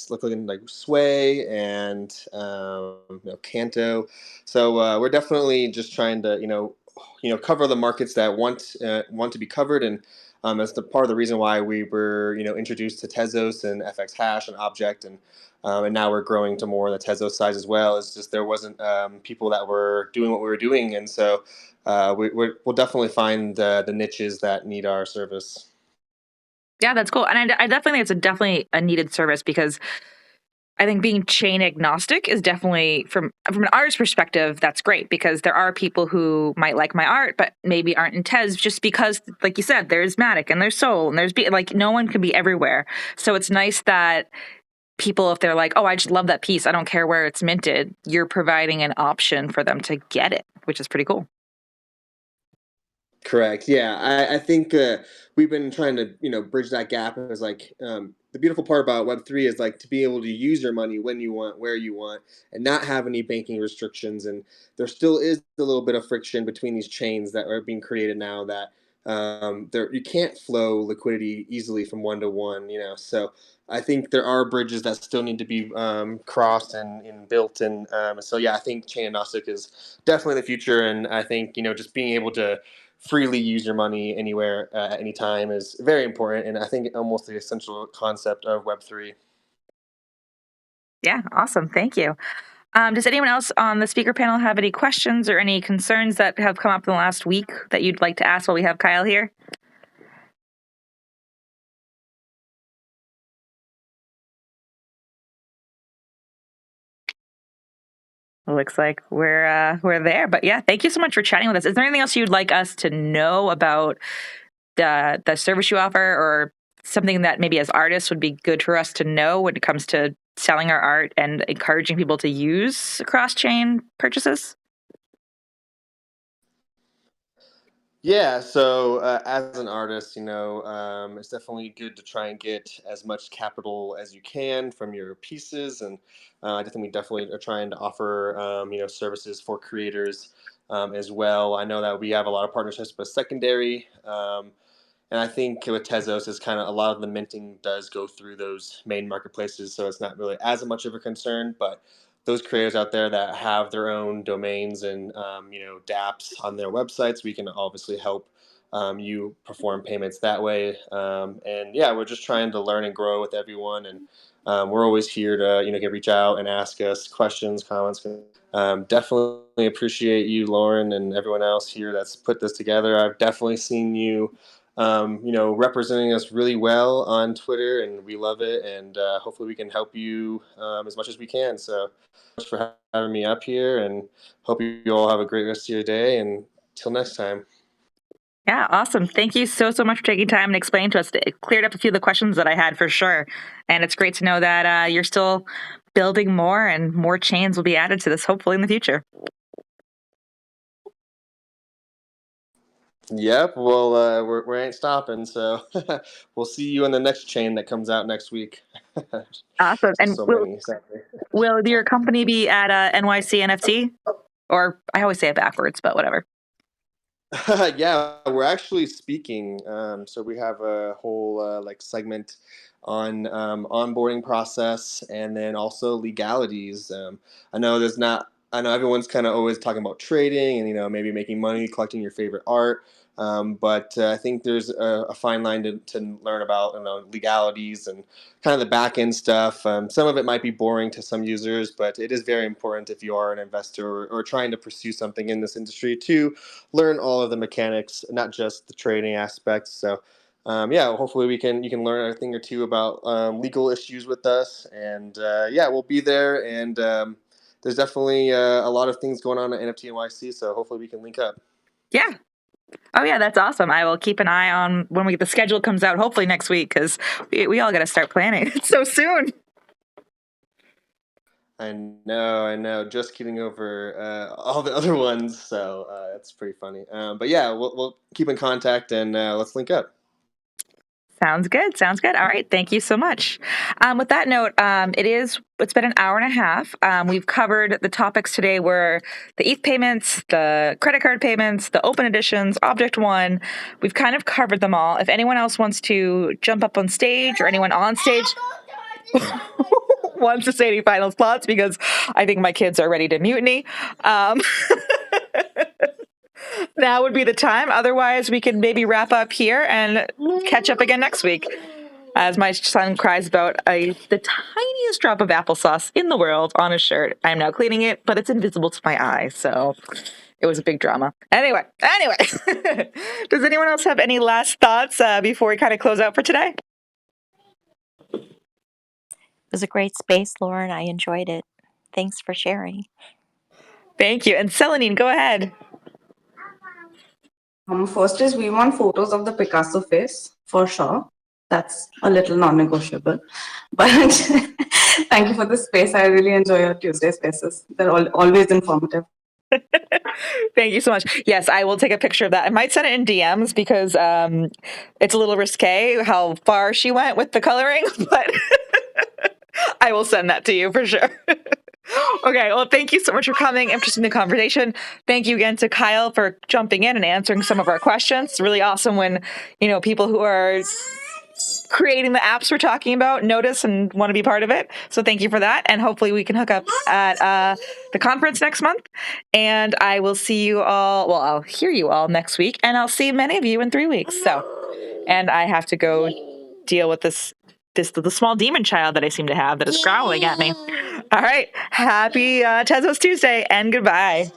Speaker 10: looking like Sway and Canto. So we're definitely just trying to cover the markets that want to be covered, and that's the part of the reason why we were introduced to Tezos and FX Hash and Object, and now we're growing to more on the Tezos size as well. It's just there wasn't people that were doing what we were doing, and so we'll definitely find the niches that need our service.
Speaker 1: Yeah, that's cool. And I definitely think it's definitely a needed service, because I think being chain agnostic is definitely, from an artist perspective, that's great, because there are people who might like my art but maybe aren't in Tez, just because, like you said, there's Matic and there's Soul and there's like no one can be everywhere. So it's nice that people, if they're like, oh, I just love that piece, I don't care where it's minted, you're providing an option for them to get it, which is pretty cool.
Speaker 10: Correct. Yeah, I think we've been trying to bridge that gap. It was like the beautiful part about Web3 is like to be able to use your money when you want, where you want, and not have any banking restrictions. And there still is a little bit of friction between these chains that are being created now, that there you can't flow liquidity easily from one to one. So I think there are bridges that still need to be crossed and built. And so yeah, I think chain agnostic is definitely the future. And I think just being able to freely use your money anywhere at any time is very important, and I think almost the essential concept of Web3.
Speaker 1: Yeah, awesome. Thank you. Does anyone else on the speaker panel have any questions or any concerns that have come up in the last week that you'd like to ask while we have Kyle here? Looks like we're there, but yeah, thank you so much for chatting with us. Is there anything else you'd like us to know about the service you offer, or something that maybe as artists would be good for us to know when it comes to selling our art and encouraging people to use cross-chain purchases?
Speaker 10: Yeah, so as an artist, it's definitely good to try and get as much capital as you can from your pieces, and I think we definitely are trying to offer, services for creators as well. I know that we have a lot of partnerships with secondary. And I think with Tezos is kind of a lot of the minting does go through those main marketplaces, so it's not really as much of a concern. But those creators out there that have their own domains and dApps on their websites, we can obviously help you perform payments that way. And yeah, we're just trying to learn and grow with everyone, and we're always here to reach out and ask us questions, comments. Definitely appreciate you, Lauren, and everyone else here that's put this together. I've definitely seen you representing us really well on Twitter, and we love it. And hopefully we can help you as much as we can. So thanks for having me up here, and hope you all have a great rest of your day. And till next time.
Speaker 1: Yeah, awesome. Thank you so much for taking time and explaining to us. It cleared up a few of the questions that I had for sure. And it's great to know that you're still building more, and more chains will be added to this hopefully in the future.
Speaker 10: Yep. Well, we ain't stopping. So we'll see you in the next chain that comes out next week.
Speaker 1: Awesome. And
Speaker 10: So many. Sadly.
Speaker 1: will your company be at NYC NFT? Or I always say it backwards, but whatever.
Speaker 10: Yeah, we're actually speaking. So we have a whole like segment on onboarding process, and then also legalities. I know everyone's kind of always talking about trading and maybe making money collecting your favorite art. But I think there's a fine line to learn about legalities and kind of the back end stuff. Some of it might be boring to some users, but it is very important if you are an investor or trying to pursue something in this industry to learn all of the mechanics, not just the trading aspects. So, yeah, hopefully you can learn a thing or two about legal issues with us, and yeah, we'll be there. And there's definitely a lot of things going on at NFT NYC, so hopefully we can link up.
Speaker 1: Yeah. Oh yeah, that's awesome. I will keep an eye on when the schedule comes out, hopefully next week, because we all got to start planning. It's so soon.
Speaker 10: I know. Just getting over all the other ones, so that's pretty funny. But yeah, we'll keep in contact, and let's link up.
Speaker 1: Sounds good. Sounds good. All right. Thank you so much. With that note, it's been an hour and a half. We've covered the topics today were the ETH payments, the credit card payments, the open editions, ObjktOne. We've kind of covered them all. If anyone else wants to jump up on stage or anyone on stage wants to say any final thoughts, because I think my kids are ready to mutiny. Now would be the time. Otherwise, we can maybe wrap up here and catch up again next week. As my son cries about the tiniest drop of applesauce in the world on his shirt. I'm now cleaning it, but it's invisible to my eye, so it was a big drama. Anyway. Does anyone else have any last thoughts before we kind of close out for today?
Speaker 7: It was a great space, Lauren. I enjoyed it. Thanks for sharing.
Speaker 1: Thank you. And Celanine, go ahead.
Speaker 4: First is we want photos of the Picasso face for sure. That's a little non-negotiable. But thank you for the space. I really enjoy your Tuesday spaces. They're always informative.
Speaker 1: Thank you so much. Yes, I will take a picture of that. I might send it in DMs because it's a little risque how far she went with the coloring, but I will send that to you for sure. Okay, well, thank you so much for coming. Interesting the conversation. Thank you again to Kyle for jumping in and answering some of our questions. It's really awesome when, people who are creating the apps we're talking about notice and want to be part of it. So thank you for that. And hopefully we can hook up at the conference next month. And I will see you all. Well, I'll hear you all next week. And I'll see many of you in 3 weeks. And I have to go deal with the small demon child that I seem to have that is growling at me. All right. Happy Tezos Tuesday and goodbye.